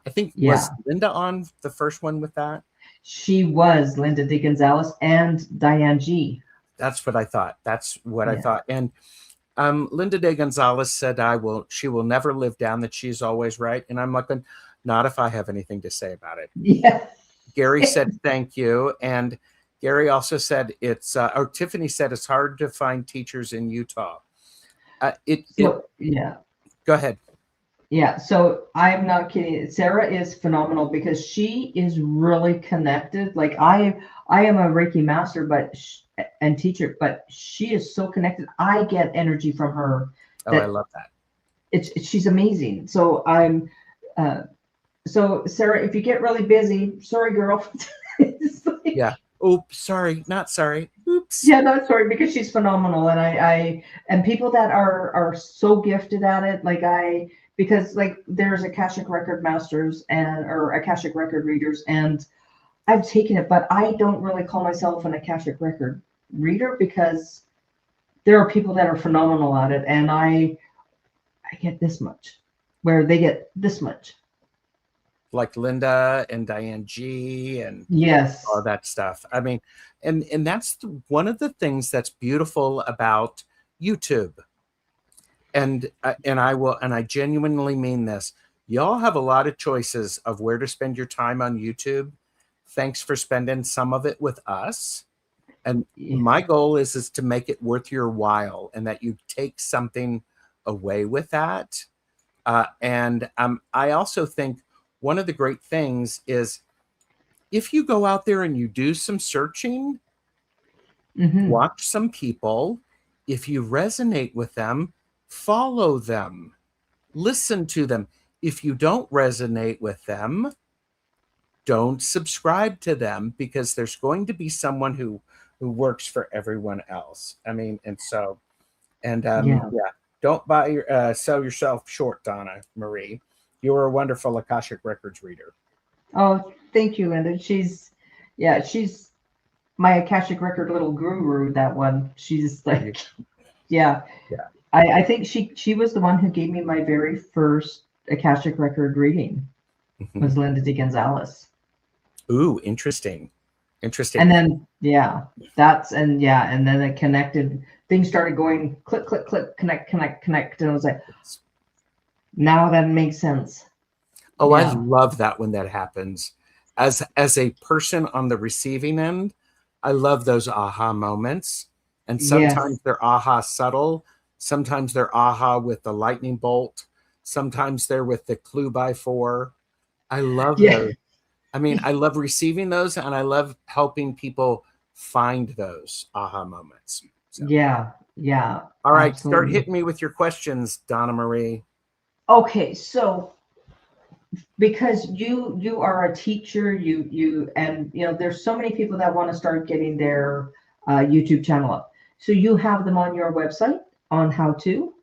I think was Linda on the first one with that? She was Linda D. Gonzalez and Diane G. That's what I thought. I thought. And Linda de Gonzalez said she will never live down that she's always right. And I'm like, not if I have anything to say about it. Yeah. Gary said thank you. And Gary also said Tiffany said it's hard to find teachers in Utah. Yeah. Go ahead. Yeah, so I'm not kidding. Sarah is phenomenal because she is really connected. Like I am a Reiki master, and teacher, but she is so connected. I get energy from her. I love that. She's amazing. So so Sarah, if you get really busy, sorry, girl. Yeah. Oh, sorry, not sorry. Oops. Yeah, no, sorry, because she's phenomenal, and and people that are so gifted at it, because there's Akashic Record Masters or Akashic Record Readers, and I've taken it, but I don't really call myself an Akashic Record Reader because there are people that are phenomenal at it, and I get this much, where they get this much. Like Linda and Diane G and yes, all that stuff. I mean, and that's one of the things that's beautiful about YouTube. And I genuinely mean this. Y'all have a lot of choices of where to spend your time on YouTube. Thanks for spending some of it with us. And my goal is to make it worth your while, and that you take something away with that. And I also think one of the great things is if you go out there and you do some searching, watch some people, if you resonate with them, follow them, listen to them. If you don't resonate with them, don't subscribe to them, because there's going to be someone who works for everyone else. I mean, don't sell yourself short, Donna Marie. You're a wonderful Akashic Records reader. Oh, thank you, Linda. She's my Akashic Record little guru, that one. She's like, yeah. I think she was the one who gave me my very first Akashic Record reading, was Linda D. Gonzalez. Ooh, interesting. And then, and then it connected. Things started going click, click, click, connect. And I was like, now that makes sense. Oh, yeah. I love that when that happens. as a person on the receiving end, I love those aha moments. And Yes. sometimes they're aha subtle, sometimes they're aha with the lightning bolt, sometimes they're with the clue by four. I love Yeah. those. I mean, I love receiving those, and I love helping people find those aha moments. So, Yeah. Yeah. all right, start Absolutely. hitting me with your questions, Donna Marie. Okay. So because you are a teacher, and there's so many people that want to start getting their YouTube channel up. So you have them on your website on how to.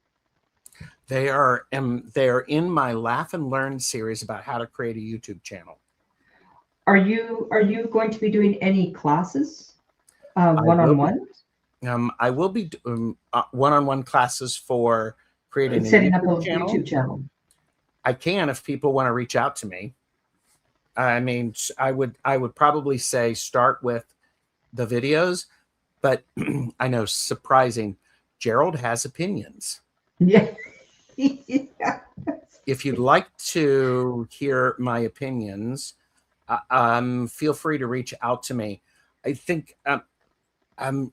They are in my Laugh and Learn series about how to create a YouTube channel. Are you going to be doing any classes, I will be one-on-one, I will be one-on-one classes for creating a setting up a YouTube channel. YouTube channel? I can if people want to reach out to me. I mean, I would probably say start with the videos, but I know surprising, Gerald has opinions. Yeah. Yeah. If you'd like to hear my opinions, feel free to reach out to me. I think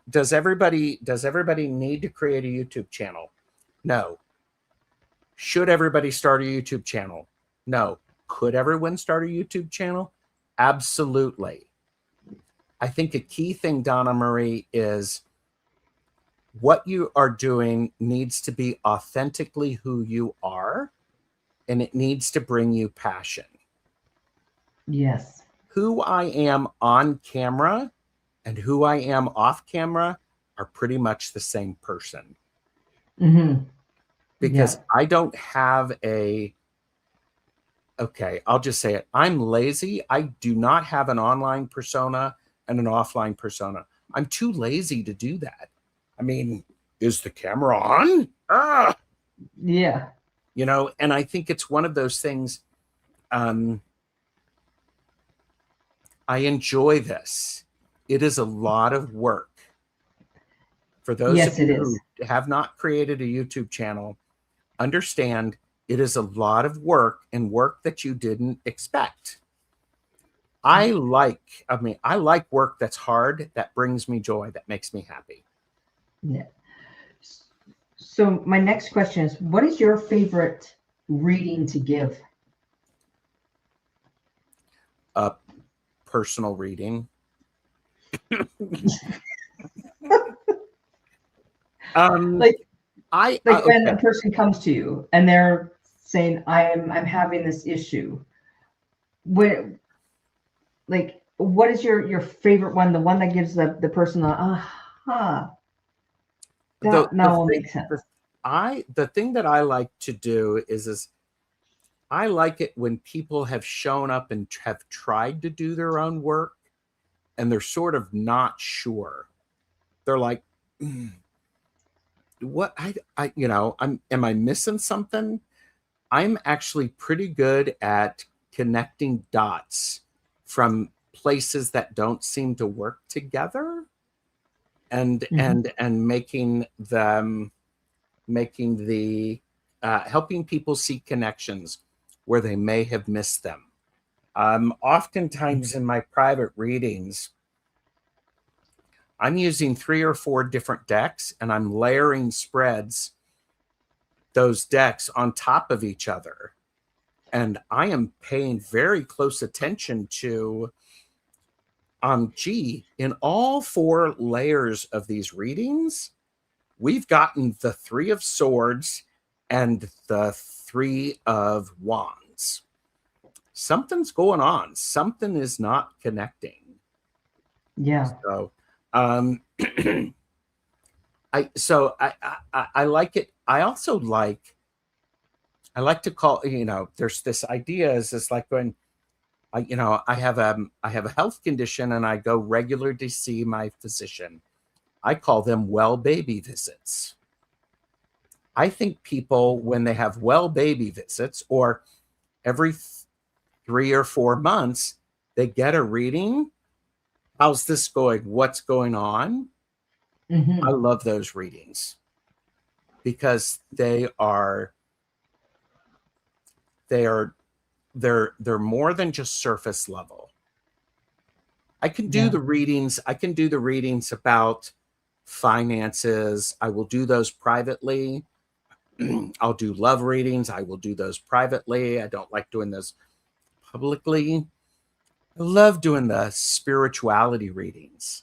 does everybody need to create a YouTube channel? No. Should everybody start a YouTube channel? No. Could everyone start a YouTube channel? Absolutely. I think a key thing, Donna Marie, is what you are doing needs to be authentically who you are, and it needs to bring you passion. Yes. Who I am on camera and who I am off camera are pretty much the same person. Mm-hmm. Because Yeah. I don't have okay, I'll just say it. I'm lazy. I do not have an online persona and an offline persona. I'm too lazy to do that. I mean, is the camera on? Ah, Yeah. and I think it's one of those things. I enjoy this. It is a lot of work. For those of Yes, it you is. who have not created a YouTube channel, understand it is a lot of work and work that you didn't expect. I like work that's hard, that brings me joy, that makes me happy. Yeah. So my next question is, what is your favorite reading to give? Personal reading. Like I when okay. a person comes to you and they're saying, I'm having this issue. What is your favorite one? The one that gives the person the aha. The That now will make sense. the thing that I like to do is I like it when people have shown up and have tried to do their own work and they're sort of not sure. They're like, what am I missing something? I'm actually pretty good at connecting dots from places that don't seem to work together and Mhm. making them making the helping people see connections where they may have missed them. Oftentimes in my private readings, I'm using 3 or 4 different decks and I'm layering spreads, those decks on top of each other. And I am paying very close attention to, in all 4 layers of these readings, we've gotten the 3 of Swords and the 3 of Wands. Something's going on. Something is not connecting. Yeah. So, um, I like it. I also I like to call, there's this idea is this like going, I have a health condition and I go regularly to see my physician. I call them well baby visits. I think people, when they have well baby visits, or every 3 or 4 months, they get a reading. How's this going? What's going on? I Hmm. love those readings because they are they're more than just surface level. I can do the readings. I can do the readings about finances. I will do those privately. I'll do love readings. I will do those privately. I don't like doing those publicly. I love doing the spirituality readings.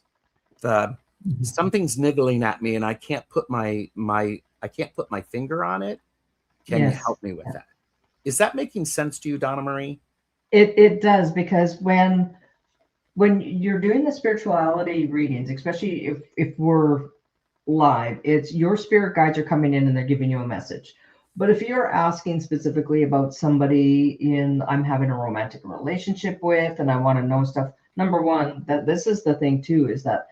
The something's niggling at me and I can't put my finger on it. Can you help me with that? Is that making sense to you, Donna Marie? It does, because when you're doing the spirituality readings, especially if we're live, it's your spirit guides are coming in and they're giving you a message. But if you're asking specifically about somebody I'm having a romantic relationship with and I want to know stuff, number one, that this is the thing too, is that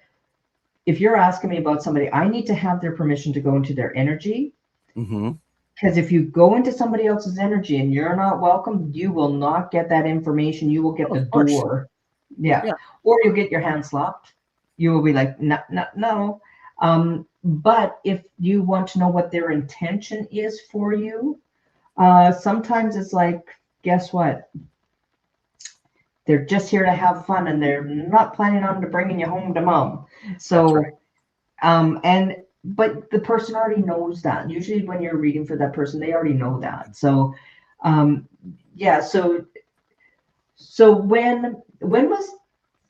if you're asking me about somebody, I need to have their permission to go into their energy. Because if you go into somebody else's energy and you're not welcome, you will not get that information. You will get the door. Yeah. Or you'll get your hand slapped. You will be like, no, no, no. But if you want to know what their intention is for you, sometimes it's like, guess what? They're just here to have fun and they're not planning on bringing you home to mom. So, but the person already knows that. Usually when you're reading for that person, they already know that. So, so when was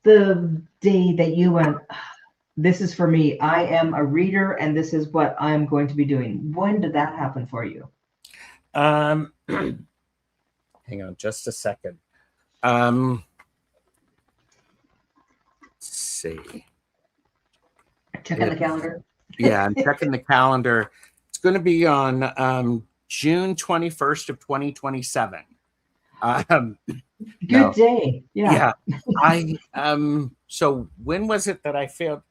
the day that you went, this is for me, I am a reader and this is what I'm going to be doing? When did that happen for you? Hang on just a second. Let's see. Checking the calendar. Yeah, I'm checking the calendar. It's going to be on June 21st of 2027. Good day. Yeah. So when was it that I failed?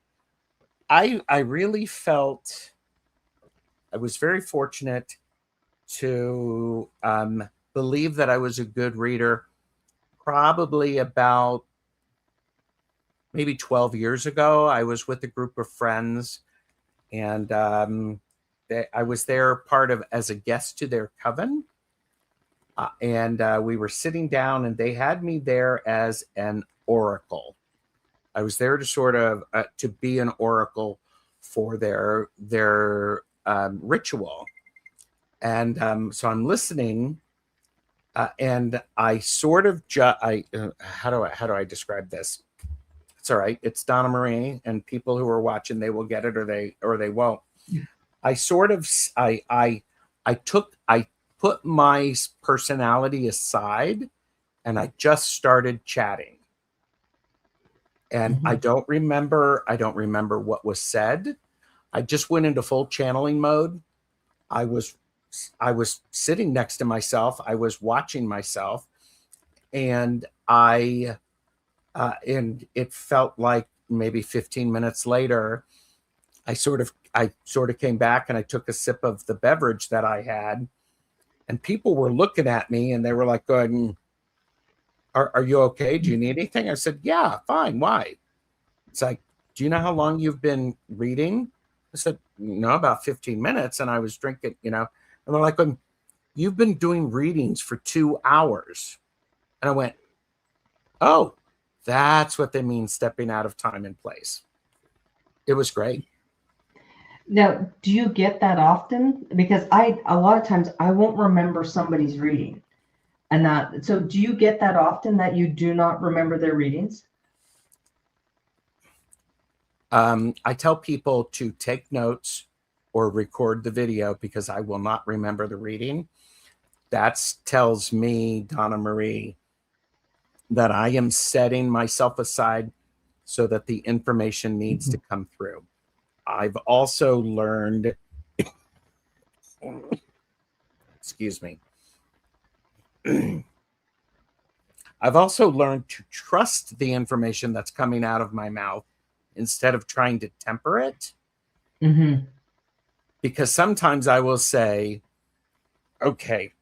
I really felt I was very fortunate to believe that I was a good reader probably about maybe 12 years ago. I was with a group of friends and I was there part of as a guest to their coven. And we were sitting down and they had me there as an oracle. I was there to sort of to be an oracle for their ritual. And so I'm listening and I sort of how do I describe this? It's all right. It's Donna Marie, and people who are watching, they will get it or they won't. I sort of I put my personality aside and I just started chatting. And I don't remember what was said. I just went into full channeling mode. I was sitting next to myself. I was watching myself, and and it felt like maybe 15 minutes later, I sort of came back and I took a sip of the beverage that I had, and people were looking at me and they were like going, are you okay? Do you need anything? I said, yeah, fine. Why? It's like, do you know how long you've been reading? I said, no, about 15 minutes. And I was drinking, and they're like, you've been doing readings for 2 hours. And I went, oh, that's what they mean stepping out of time and place. It was great. Now, do you get that often? Because a lot of times I won't remember somebody's reading. And so do you get that often that you do not remember their readings? I tell people to take notes or record the video because I will not remember the reading. That tells me, Donna Marie, that I am setting myself aside so that the information needs to come through. I've also learned, excuse me, I've also learned to trust the information that's coming out of my mouth instead of trying to temper it. Because sometimes I will say, okay,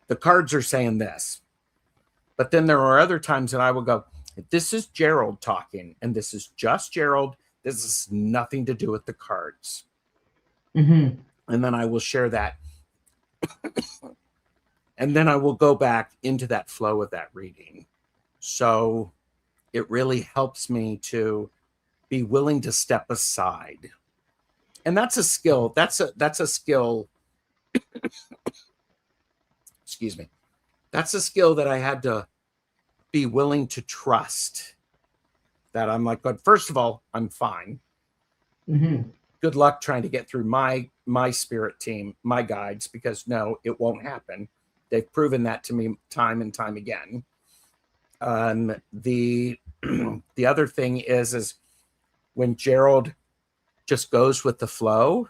the cards are saying this. But then there are other times that I will go, this is Gerald talking, and this is just Gerald. This has nothing to do with the cards. And then I will share that. And then I will go back into that flow of that reading. So it really helps me to be willing to step aside. And that's a skill. That's a skill. Excuse me. That's a skill that I had to be willing to trust. That I'm like, but first of all, I'm fine. Mm-hmm. Good luck trying to get through my spirit team, my guides, because no, it won't happen. They've proven that to me time and time again. The the other thing is when Gerald just goes with the flow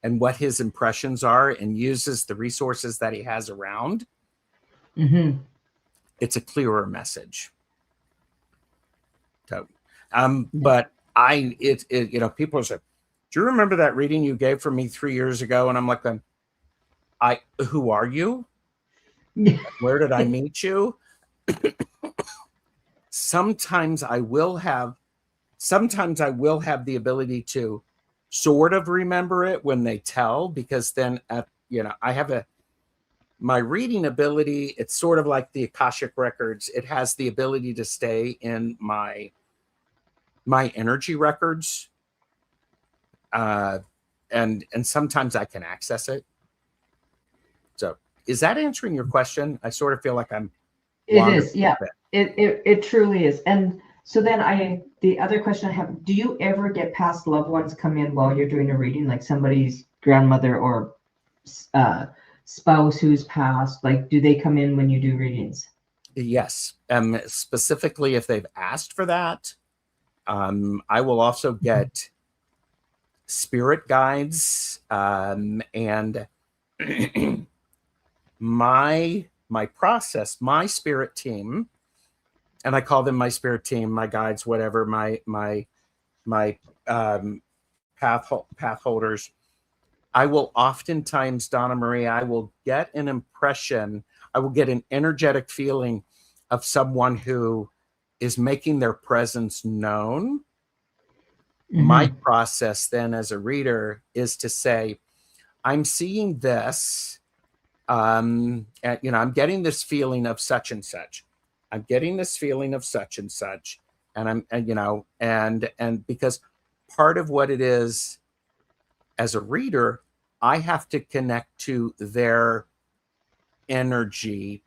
and what his impressions are and uses the resources that he has around, Mm-hmm. it's a clearer message. So, but people say, do you remember that reading you gave for me 3 years ago? And I'm like, who are you? Where did I meet you? Sometimes I will have the ability to sort of remember it when they tell, because then I have my reading ability. It's sort of like the Akashic records. It has the ability to stay in my energy records. And sometimes I can access it. So is that answering your question? I sort of feel like I'm. It is, yeah. It truly is. And so then the other question I have, do you ever get past loved ones come in while you're doing a reading, like somebody's grandmother or spouse who's passed? Like, do they come in when you do readings? Yes. Specifically if they've asked for that. I will also get spirit guides, and my process, my spirit team, and I call them my spirit team, my guides, whatever, my path holders. I will oftentimes, Donna Marie, I will get an impression, I will get an energetic feeling of someone who is making their presence known. Mm-hmm. My process then as a reader is to say, I'm seeing this, I'm getting this feeling of such and such. I'm getting this feeling of such and such. And and because part of what it is as a reader, I have to connect to their energy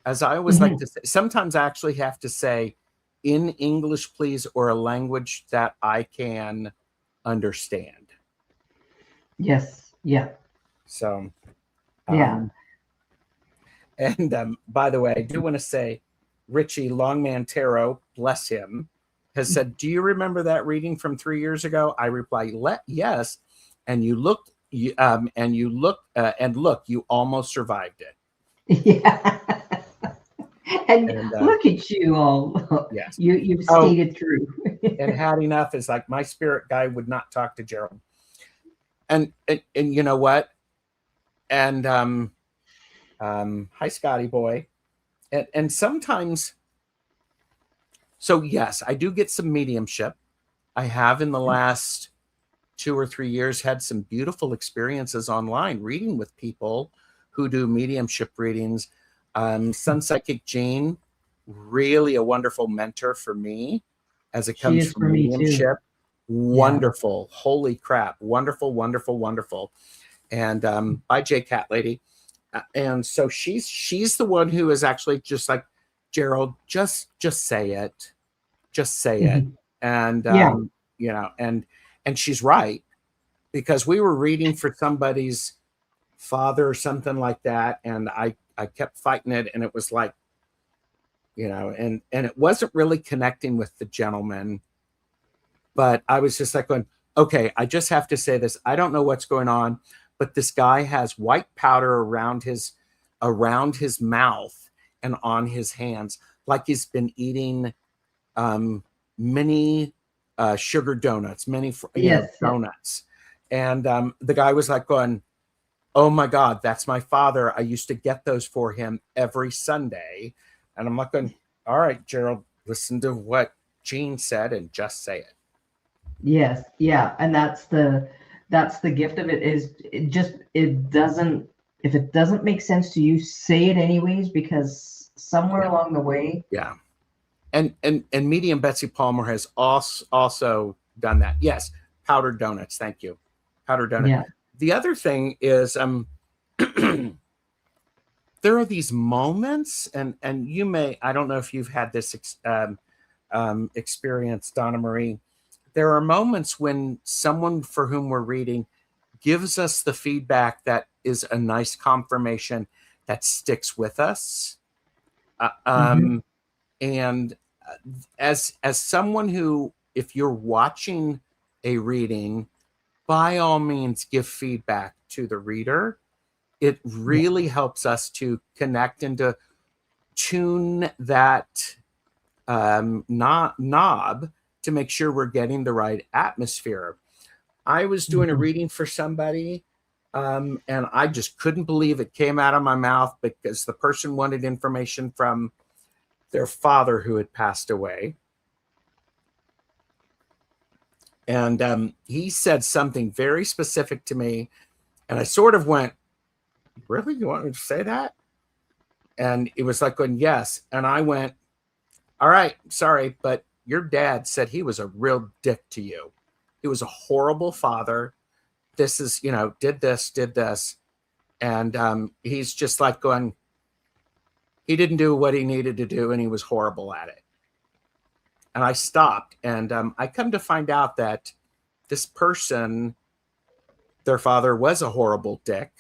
as I always like to say, sometimes I actually have to say in English, please, or a language that I can understand. Yes. Yeah. So, yeah. And by the way, I do want to say, Richie Longman Tarot, bless him, has said, do you remember that reading from 3 years ago? I reply, yes. And you looked, you almost survived it. Yeah. and look at you all. Yes. You've skated through. And had enough is like, my spirit guy would not talk to Gerald. And you know what? And hi, Scotty boy. And sometimes, so yes, I do get some mediumship. I have in the last 2 or 3 years had some beautiful experiences online reading with people who do mediumship readings. Sun Psychic Jean, really a wonderful mentor for me as it comes from mediumship. Wonderful. Yeah. Holy crap. Wonderful, wonderful, wonderful. And by J Cat Lady. And so she's the one who is actually just like, Gerald, just say it. Just say it. And and she's right, because we were reading for somebody's father or something like that, and I kept fighting it, and it was like, and it wasn't really connecting with the gentleman, but I was just like going, okay, I just have to say this. I don't know what's going on, but this guy has white powder around his mouth and on his hands, like he's been eating many sugar donuts, many donuts. And the guy was like going, oh my God, that's my father. I used to get those for him every Sunday. And I'm like going, all right, Gerald, listen to what Jean said and just say it. Yes. Yeah. And that's the gift of it, is if it doesn't make sense to you, say it anyways, because somewhere along the way, And Medium Betsy Palmer has also done that. Yes, powdered donuts. Thank you, powdered donut. Yeah. The other thing is there are these moments, and you may, I don't know if you've had this experience, Donna Marie. There are moments when someone for whom we're reading gives us the feedback that is a nice confirmation that sticks with us. And as someone who, if you're watching a reading, by all means give feedback to the reader. It really helps us to connect and to tune that knob to make sure we're getting the right atmosphere. I was doing a reading for somebody, and I just couldn't believe it came out of my mouth, because the person wanted information from their father who had passed away. And he said something very specific to me, and I sort of went, really? You want me to say that? And it was like going, yes. And I went, all right, sorry, but your dad said he was a real dick to you. He was a horrible father. This is, did this. And he's just like going, he didn't do what he needed to do, and he was horrible at it. And I stopped, and I come to find out that this person, their father was a horrible dick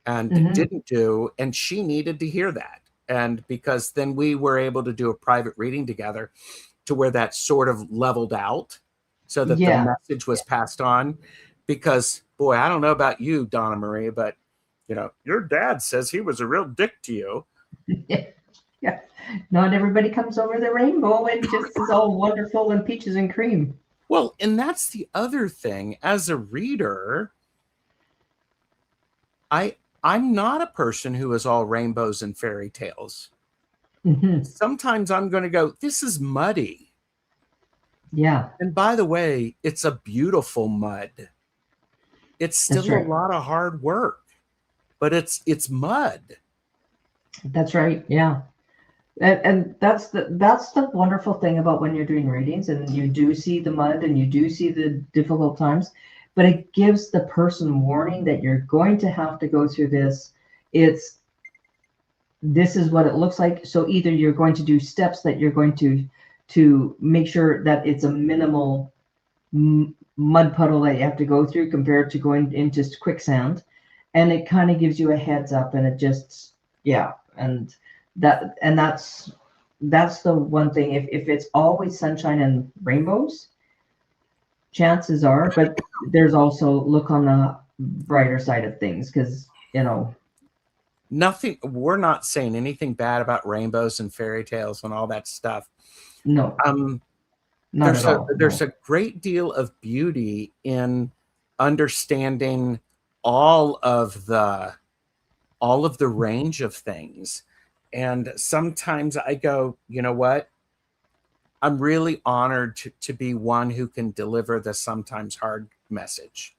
and didn't do, and she needed to hear that. And because then we were able to do a private reading together to where that sort of leveled out so that the message was passed on. Because, boy, I don't know about you, Donna Marie, but, your dad says he was a real dick to you. Yeah. Not everybody comes over the rainbow and just is all wonderful and peaches and cream. Well, and that's the other thing. As a reader, I'm not a person who is all rainbows and fairy tales. Sometimes I'm going to go, this is muddy. Yeah. And by the way, it's a beautiful mud. It's still a lot of hard work, but it's mud. That's right. Yeah. And that's the wonderful thing about when you're doing readings, and you do see the mud and you do see the difficult times, but it gives the person warning that you're going to have to go through this. This is what it looks like. So either you're going to do steps that you're going to make sure that it's a minimal mud puddle that you have to go through compared to going into quicksand, and it kind of gives you a heads up, and it just and that's the one thing. If it's always sunshine and rainbows, chances are, but there's also look on the brighter side of things, because nothing, we're not saying anything bad about rainbows and fairy tales and all that stuff. No. There's a great deal of beauty in understanding all of the range of things. And sometimes I go, you know what? I'm really honored to be one who can deliver the sometimes hard message.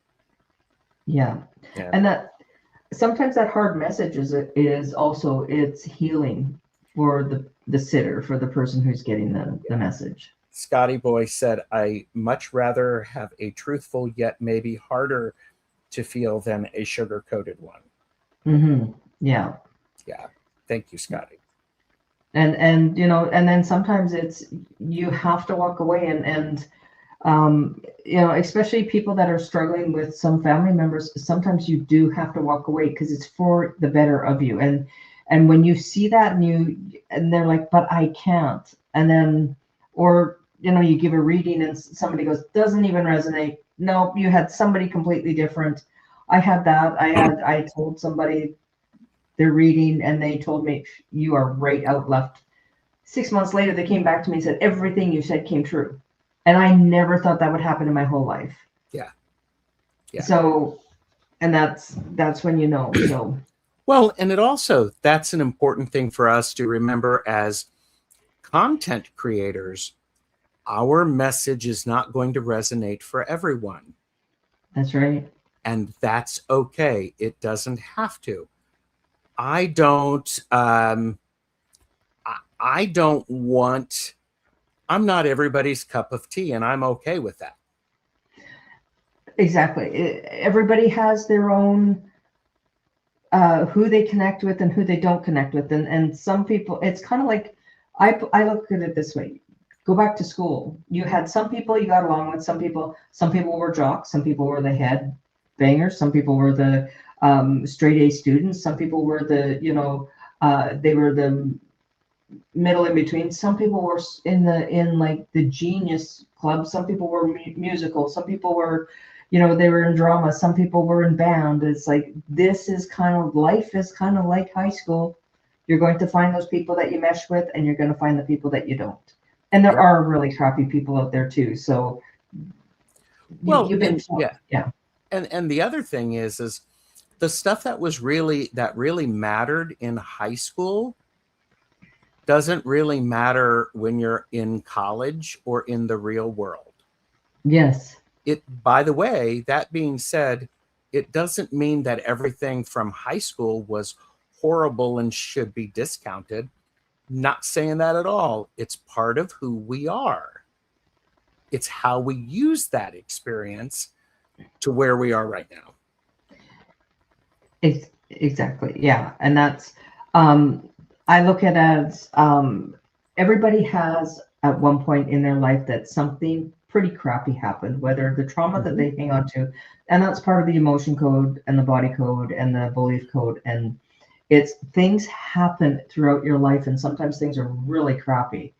Yeah. And that sometimes that hard message is also, it's healing for the sitter, for the person who's getting the message. Scotty Boy said, I much rather have a truthful yet maybe harder to feel than a sugar-coated one. Yeah. Yeah. Thank you, Scotty. And then sometimes it's, you have to walk away, and especially people that are struggling with some family members, sometimes you do have to walk away because it's for the better of you. And when you see that and they're like, but I can't. And then, or, you give a reading and somebody goes, doesn't even resonate. No, you had somebody completely different. I had that. I told somebody their reading, and they told me, you are right out left. 6 months later, they came back to me and said, everything you said came true. And I never thought that would happen in my whole life. Yeah. So, and that's when you know. Well, and that's an important thing for us to remember as content creators. Our message is not going to resonate for everyone. That's right. And that's okay. It doesn't have to. I don't, I'm not everybody's cup of tea, and I'm okay with that. Exactly. Everybody has their own who they connect with and who they don't connect with, and some people, it's kind of like, I look at it this way. Go back to school. You had some people you got along with. Some people were jocks. Some people were the head bangers. Some people were the straight A students. Some people were the, they were the middle in between. Some people were in like the genius club. Some people were musical. Some people were, they were in drama. Some people were in band. It's like, life is kind of like high school. You're going to find those people that you mesh with, and you're going to find the people that you don't. And there are really crappy people out there too. So you've been taught. Yeah. And the other thing is the stuff that really mattered in high school doesn't really matter when you're in college or in the real world. Yes. By the way, that being said, it doesn't mean that everything from high school was horrible and should be discounted. Not saying that at all. It's part of who we are. It's how we use that experience to where we are right now. Exactly. Yeah. And that's, I look at it as everybody has at one point in their life that something pretty crappy happened, whether the trauma that they hang on to, and that's part of the emotion code and the body code and the belief code. And it's, things happen throughout your life, and sometimes things are really crappy.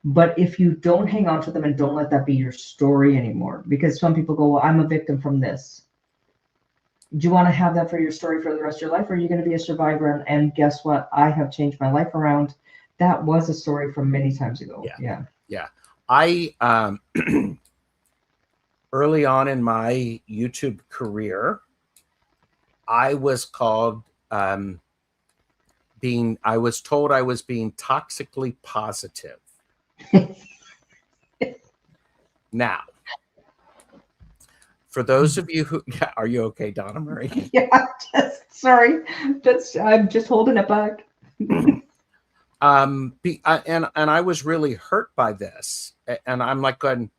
But if you don't hang on to them and don't let that be your story anymore, because some people go, well, I'm a victim from this. Do you want to have that for your story for the rest of your life? Or are you going to be a survivor? And guess what? I have changed my life around. That was a story from many times ago. Yeah. I, early on in my YouTube career, I was called, I was told I was being toxically positive. Now, for those of you who, are you okay, Donna Marie? Yeah, sorry. I'm just holding it back. And I was really hurt by this. And I'm like going,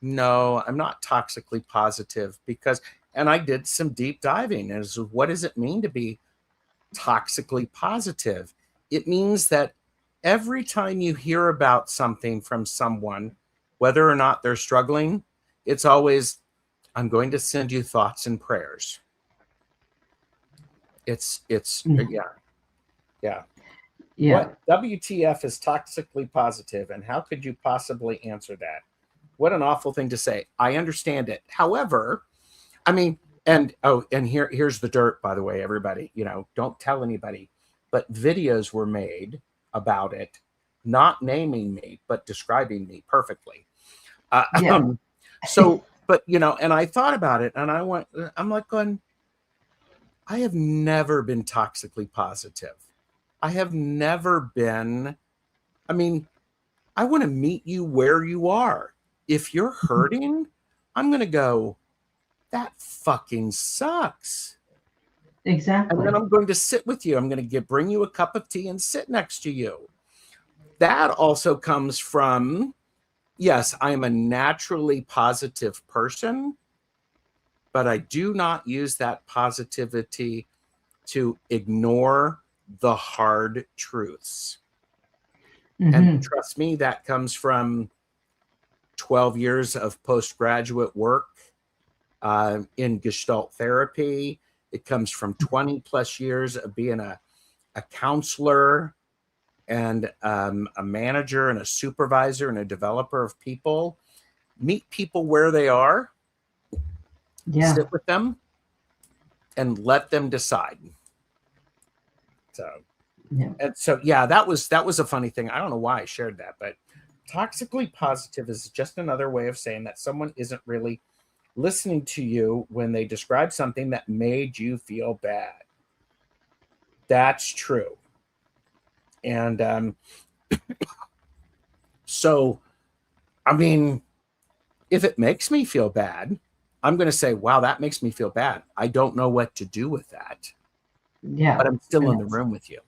no, I'm not toxically positive, because, and I did some deep diving as what does it mean to be toxically positive? It means that every time you hear about something from someone, whether or not they're struggling, it's always, I'm going to send you thoughts and prayers. It's yeah. What WTF is toxically positive, and how could you possibly answer that? What an awful thing to say. I understand it. However, I mean, and here's the dirt, by the way, everybody, don't tell anybody, but videos were made about it, not naming me, but describing me perfectly. So, but, and I thought about it, and I'm like going, I have never been toxically positive. I have never been, I mean, I want to meet you where you are. If you're hurting, I'm going to go, that fucking sucks. Exactly. And then I'm going to sit with you. I'm going to bring you a cup of tea and sit next to you. That also comes from, yes, I am a naturally positive person, but I do not use that positivity to ignore the hard truths. And trust me, that comes from 12 years of postgraduate work in Gestalt therapy. It comes from 20 plus years of being a counselor and a manager and a supervisor and a developer of people. Meet people where they are, sit with them, and let them decide. That was a funny thing. I don't know why I shared that, but toxically positive is just another way of saying that someone isn't really listening to you when they describe something that made you feel bad. That's true. And so, I mean, if it makes me feel bad, I'm going to say, wow, that makes me feel bad. I don't know what to do with that. Yeah. But I'm still in the room with you.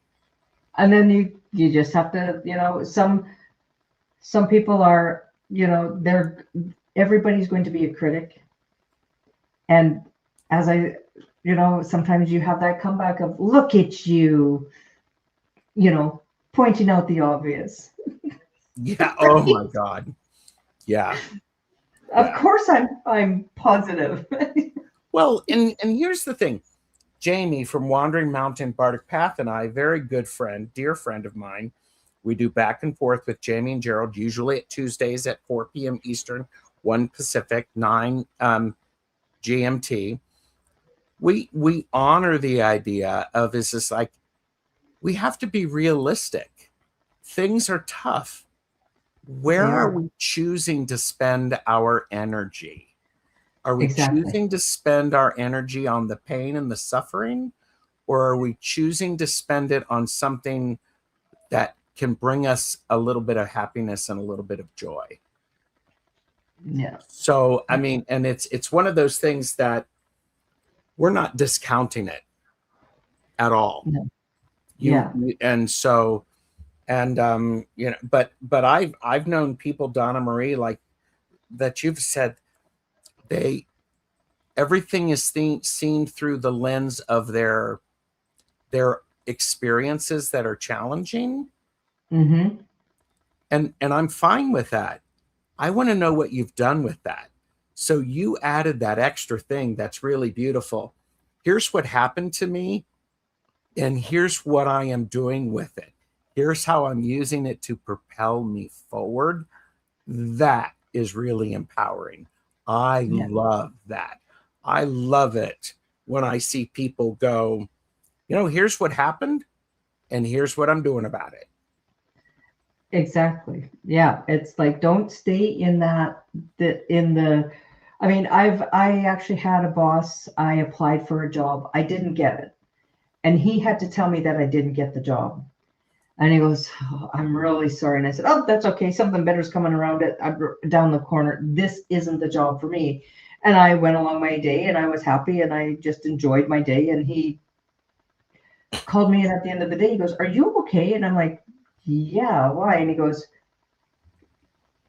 And then you just have to, some people are, everybody's going to be a critic. And as sometimes you have that comeback of, look at you, pointing out the obvious. Yeah. Oh my God. Yeah. Of course I'm positive. Well, and here's the thing. Jamie from Wandering Mountain Bardic Path and I, very good friend, dear friend of mine. We do back and forth with Jamie and Gerald, usually at Tuesdays at 4 p.m. Eastern, 1 Pacific, 9 GMT. We honor the idea of, is this like, we have to be realistic. Things are tough. Where are we choosing to spend our energy? Are we choosing to spend our energy on the pain and the suffering? Or are we choosing to spend it on something that can bring us a little bit of happiness and a little bit of joy? Yeah. So, I mean, and it's one of those things that we're not discounting it at all. No. And so, and but I've known people, Donna Marie, like that you've said, everything is seen through the lens of their experiences that are challenging. Mm-hmm. And I'm fine with that. I want to know what you've done with that. So you added that extra thing that's really beautiful. Here's what happened to me, and here's what I am doing with it. Here's how I'm using it to propel me forward. That is really empowering. I love that. I love it when I see people go, here's what happened, and here's what I'm doing about it. Exactly. Yeah. It's like, don't stay in that, I mean, I actually had a boss. I applied for a job. I didn't get it. And he had to tell me that I didn't get the job. And he goes, oh, I'm really sorry. And I said, oh, that's okay. Something better's coming around it down the corner. This isn't the job for me. And I went along my day and I was happy and I just enjoyed my day. And he called me in at the end of the day. He goes, are you okay? And I'm like, yeah, why? And he goes,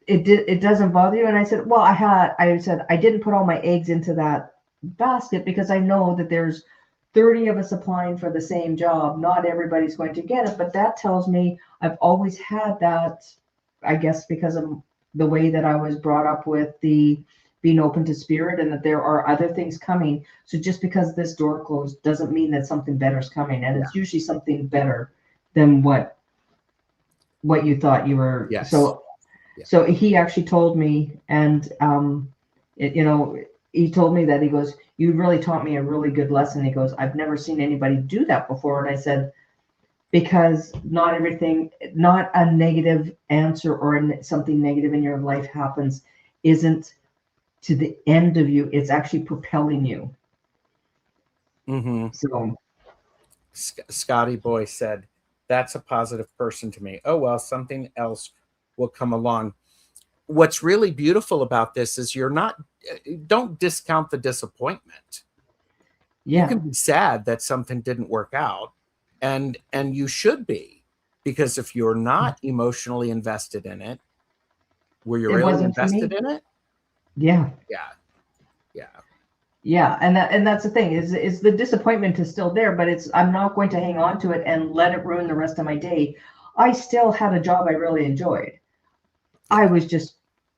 it doesn't bother you? And I said, well, I said, I didn't put all my eggs into that basket because I know that there's 30 of us applying for the same job. Not everybody's going to get it, but that tells me I've always had that, I guess, because of the way that I was brought up with the being open to spirit and that there are other things coming. So just because this door closed doesn't mean that something better is coming. And it's usually something better than what you thought you were. Yes. So he actually told me, and he told me that, he goes, you really taught me a really good lesson. He goes, I've never seen anybody do that before. And I said, because not a negative answer or something negative in your life happens isn't to the end of you. It's actually propelling you. Mm-hmm. So Scotty Boy said, that's a positive person to me. Oh, well, something else will come along. What's really beautiful about this is don't discount the disappointment. You can be sad that something didn't work out, and you should be, because if you're not emotionally invested in it, were you really invested in it? Yeah. And that's the thing is the disappointment is still there, but I'm not going to hang on to it and let it ruin the rest of my day. I still had a job I really enjoyed. I was just,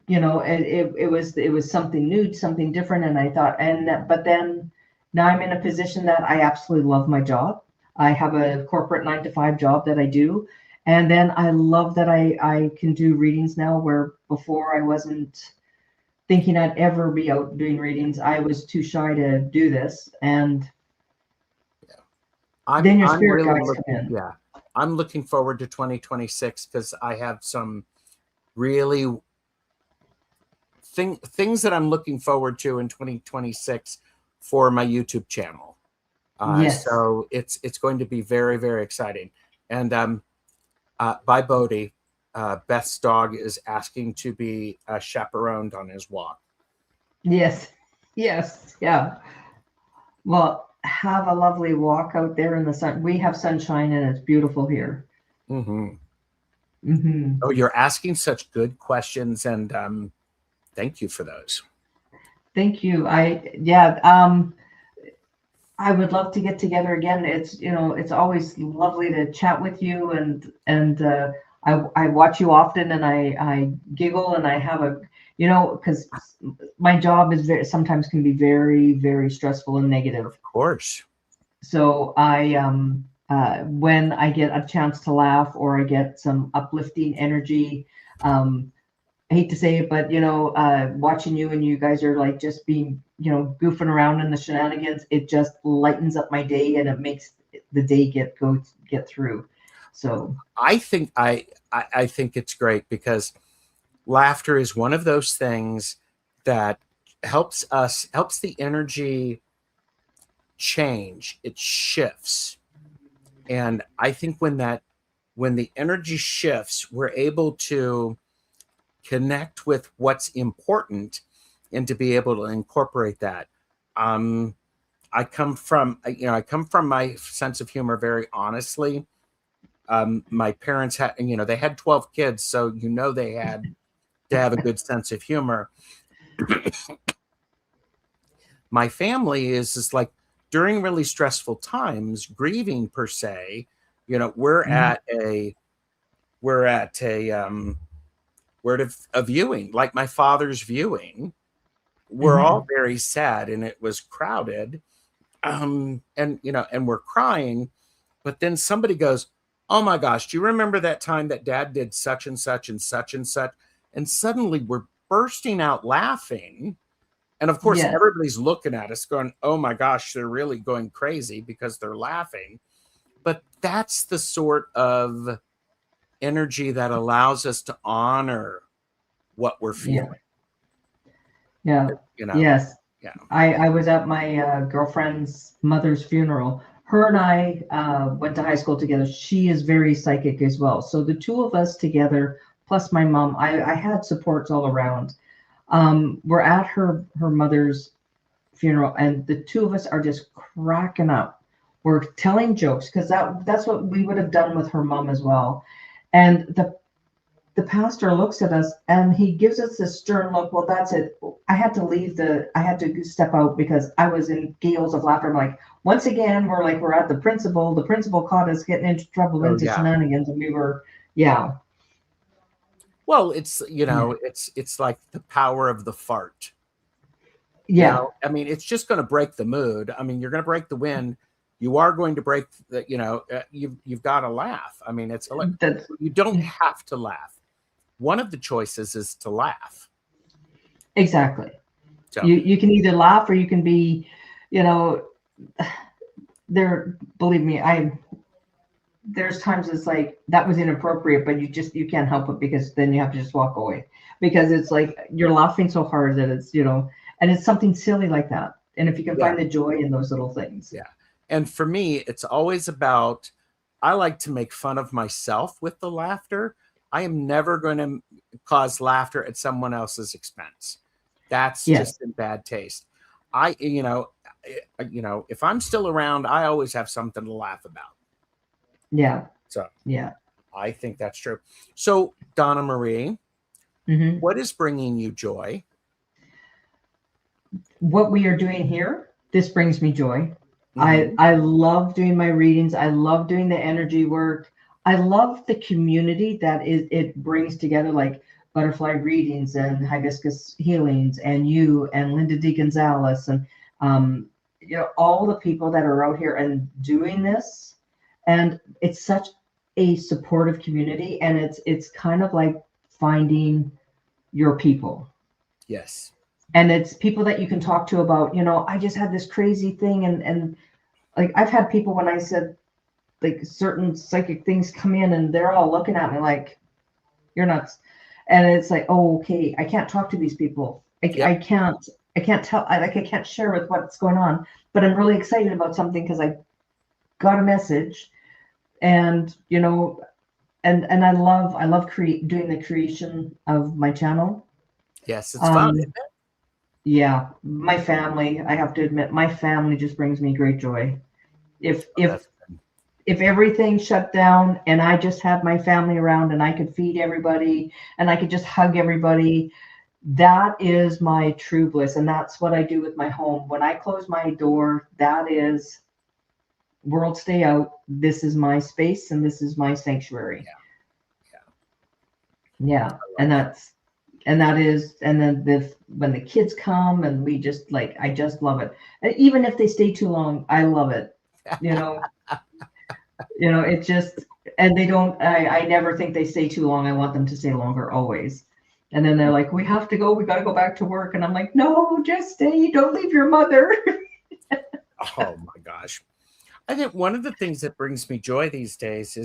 it was something new, something different. And I thought, but then now I'm in a position that I absolutely love my job. I have a corporate 9-to-5 job that I do. And then I love that I can do readings now, where before I wasn't thinking I'd ever be out doing readings. I was too shy to do this. And then your spirit guides come in. Yeah. I'm looking forward to 2026 because I have some really things that I'm looking forward to in 2026 for my YouTube channel. So it's going to be very, very exciting. And by Bodhi, Beth's dog is asking to be chaperoned on his walk. Yes. Yeah. Well, have a lovely walk out there in the sun. We have sunshine and it's beautiful here. Mm-hmm. Mm-hmm. Oh, you're asking such good questions, and thank you for those. Thank you. I would love to get together again. It's always lovely to chat with you, and I watch you often, and I giggle, and I have because my job is sometimes can be very, very stressful and negative. Of course. So when I get a chance to laugh or I get some uplifting energy, I hate to say it, but watching you, and you guys are like just being, goofing around in the shenanigans, it just lightens up my day, and it makes the day get through. So I think I think it's great because laughter is one of those things that helps the energy change. It shifts. And I think when the energy shifts, we're able to connect with what's important and to be able to incorporate that. Um, I come from my sense of humor very honestly. My parents had, they had 12 kids, so they had to have a good sense of humor. My family is like during really stressful times, grieving per se, we're mhm, at a we're at a viewing, like my father's viewing. We're all mhm, very sad, and it was crowded. And we're crying, but then somebody goes, "Oh my gosh, do you remember that time that dad did such and such and such and such?" And suddenly we're bursting out laughing. And of course, yes, everybody's looking at us going, "Oh my gosh, they're really going crazy because they're laughing." But that's the sort of energy that allows us to honor what we're yeah, feeling, yeah, you know? yes. Yeah. I was at my girlfriend's mother's funeral. Her and I went to high school together. She is very psychic as well. So the two of us together, plus my mom, I had supports all around. We're at her mother's funeral, and the two of us are just cracking up. We're telling jokes because that's what we would have done with her mom as well. And the pastor looks at us and he gives us this stern look. Well, that's it. I had to step out because I was in gales of laughter. I'm like, once again, we're at the principal. The principal caught us getting into trouble, Oh into yeah. shenanigans, and we were, yeah, Well, it's yeah, it's like the power of the fart. yeah. I mean, it's just going to break the mood. I mean, you're going to break the wind. You are going to break the, you've got to laugh. I mean, That's you don't have to laugh. One of the choices is to laugh. exactly. So, You can either laugh or you can be, you know, there. Believe me, there's times it's like that was inappropriate, but you can't help it because then you have to just walk away because it's like you're laughing so hard that it's and it's something silly like that. And if you can yeah, find the joy in those little things. yeah. And for me, it's always about, I like to make fun of myself with the laughter. I am never going to cause laughter at someone else's expense. That's Yes. just in bad taste. I, if I'm still around, I always have something to laugh about. Yeah. So Yeah. I think that's true. So, Donna Marie, Hmm. what is bringing you joy? What we are doing here, this brings me joy. Mm-hmm. I love doing my readings. I love doing the energy work. I love the community that it brings together, like butterfly readings and hibiscus healings, and you and Linda D. Gonzalez, and all the people that are out here and doing this. And it's such a supportive community, and it's kind of like finding your people, Yes. and it's people that you can talk to about, I just had this crazy thing, and like I've had people when I said like certain psychic things come in and they're all looking at me like you're nuts, and it's like, oh, okay, I can't talk to these people. Yep. I can't tell, I can't share with what's going on, but I'm really excited about something because I got a message, and and I love doing the creation of my channel. Yes, it's fun, um isn't it? Yeah, my family, I have to admit, my family just brings me great joy. If Oh, if that's good. if everything shut down and I just had my family around and I could feed everybody and I could just hug everybody, that is my true bliss. And that's what I do with my home. When I close my door, that is world stay out. This is my space and this is my sanctuary. Yeah. And that is, and then when the kids come and we just like, I just love it. And even if they stay too long, I love it. It just, and they don't, I never think they stay too long. I want them to stay longer always. And then they're like, we have to go, we got to go back to work. And I'm like, no, just stay. Don't leave your mother. Oh my gosh. I think one of the things that brings me joy these days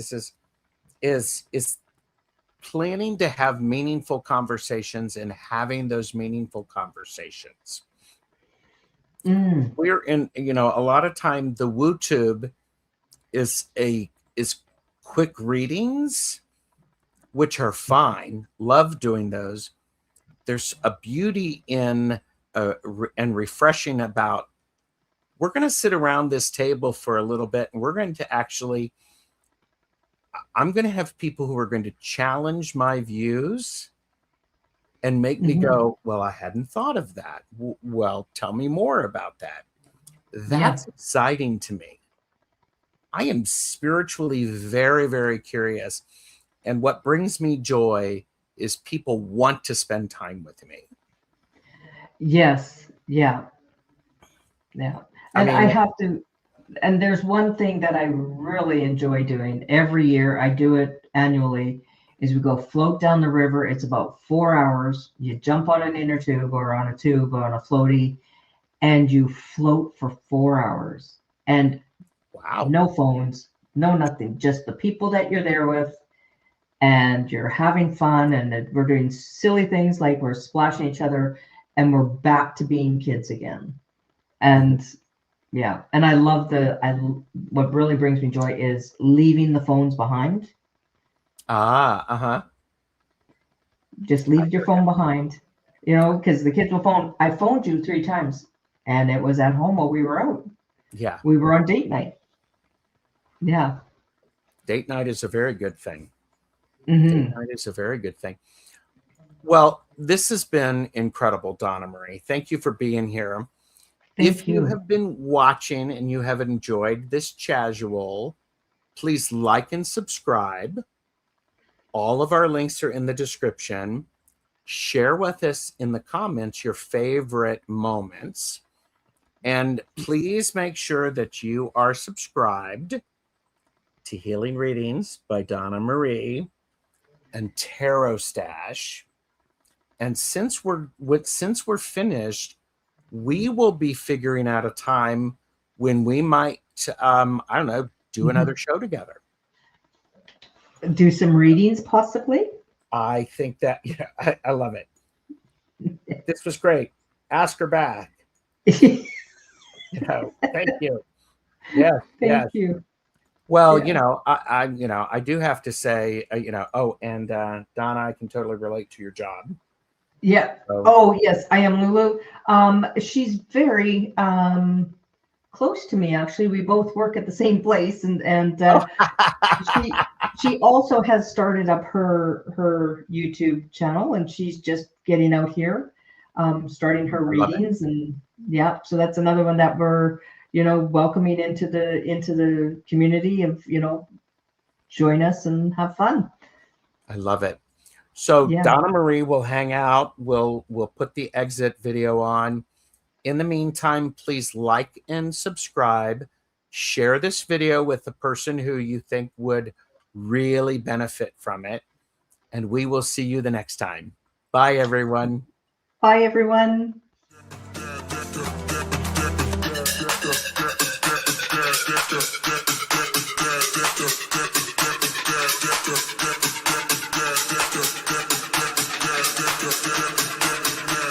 is planning to have meaningful conversations and having those meaningful conversations. We're in, a lot of time the WooTube is quick readings, which are fine. Love doing those. There's a beauty in and refreshing about, we're going to sit around this table for a little bit and we're going to actually, I'm going to have people who are going to challenge my views and make me go, well, I hadn't thought of that. Well, tell me more about that. That's exciting to me. I am spiritually very, very curious. And what brings me joy is people want to spend time with me. Yes. Yeah. Yeah. And I have to, and there's one thing that I really enjoy doing every year. I do it annually, is we go float down the river. It's about 4 hours. You jump on an inner tube or on a tube or on a floaty, and you float for 4 hours. And wow, no phones, no nothing, just the people that you're there with, and you're having fun. And we're doing silly things like we're splashing each other, and we're back to being kids again. And yeah, and I love what really brings me joy is leaving the phones behind. Just leave your phone behind, because the kids will phone. I phoned you 3 times and it was at home while we were out. Yeah. We were on date night. Yeah. Date night is a very good thing. Date night is a very good thing. Well, this has been incredible, Donna Marie. Thank you for being here. If you have been watching and you have enjoyed this Chasual, please like and subscribe. All of our links are in the description. Share with us in the comments your favorite moments. And please make sure that you are subscribed to Healing Readings by Donna Marie and TarotStache. And since we're finished, we will be figuring out a time when we might, I don't know, do another show together. Do some readings, possibly. I think that, I love it. This was great. Ask her back. Thank you. Yeah. Thank you. Well, I do have to say, and Donna, I can totally relate to your job. Yeah. So. Oh, yes, I am Lulu. She's very close to me, actually. We both work at the same place, and she also has started up her YouTube channel, and she's just getting out here, starting her readings, and so that's another one that we're welcoming into the community of join us and have fun. I love it. So Donna Marie will hang out. We'll put the exit video on. In the meantime, please like and subscribe. Share this video with the person who you think would really benefit from it. And we will see you the next time. Bye, everyone. Bye, everyone.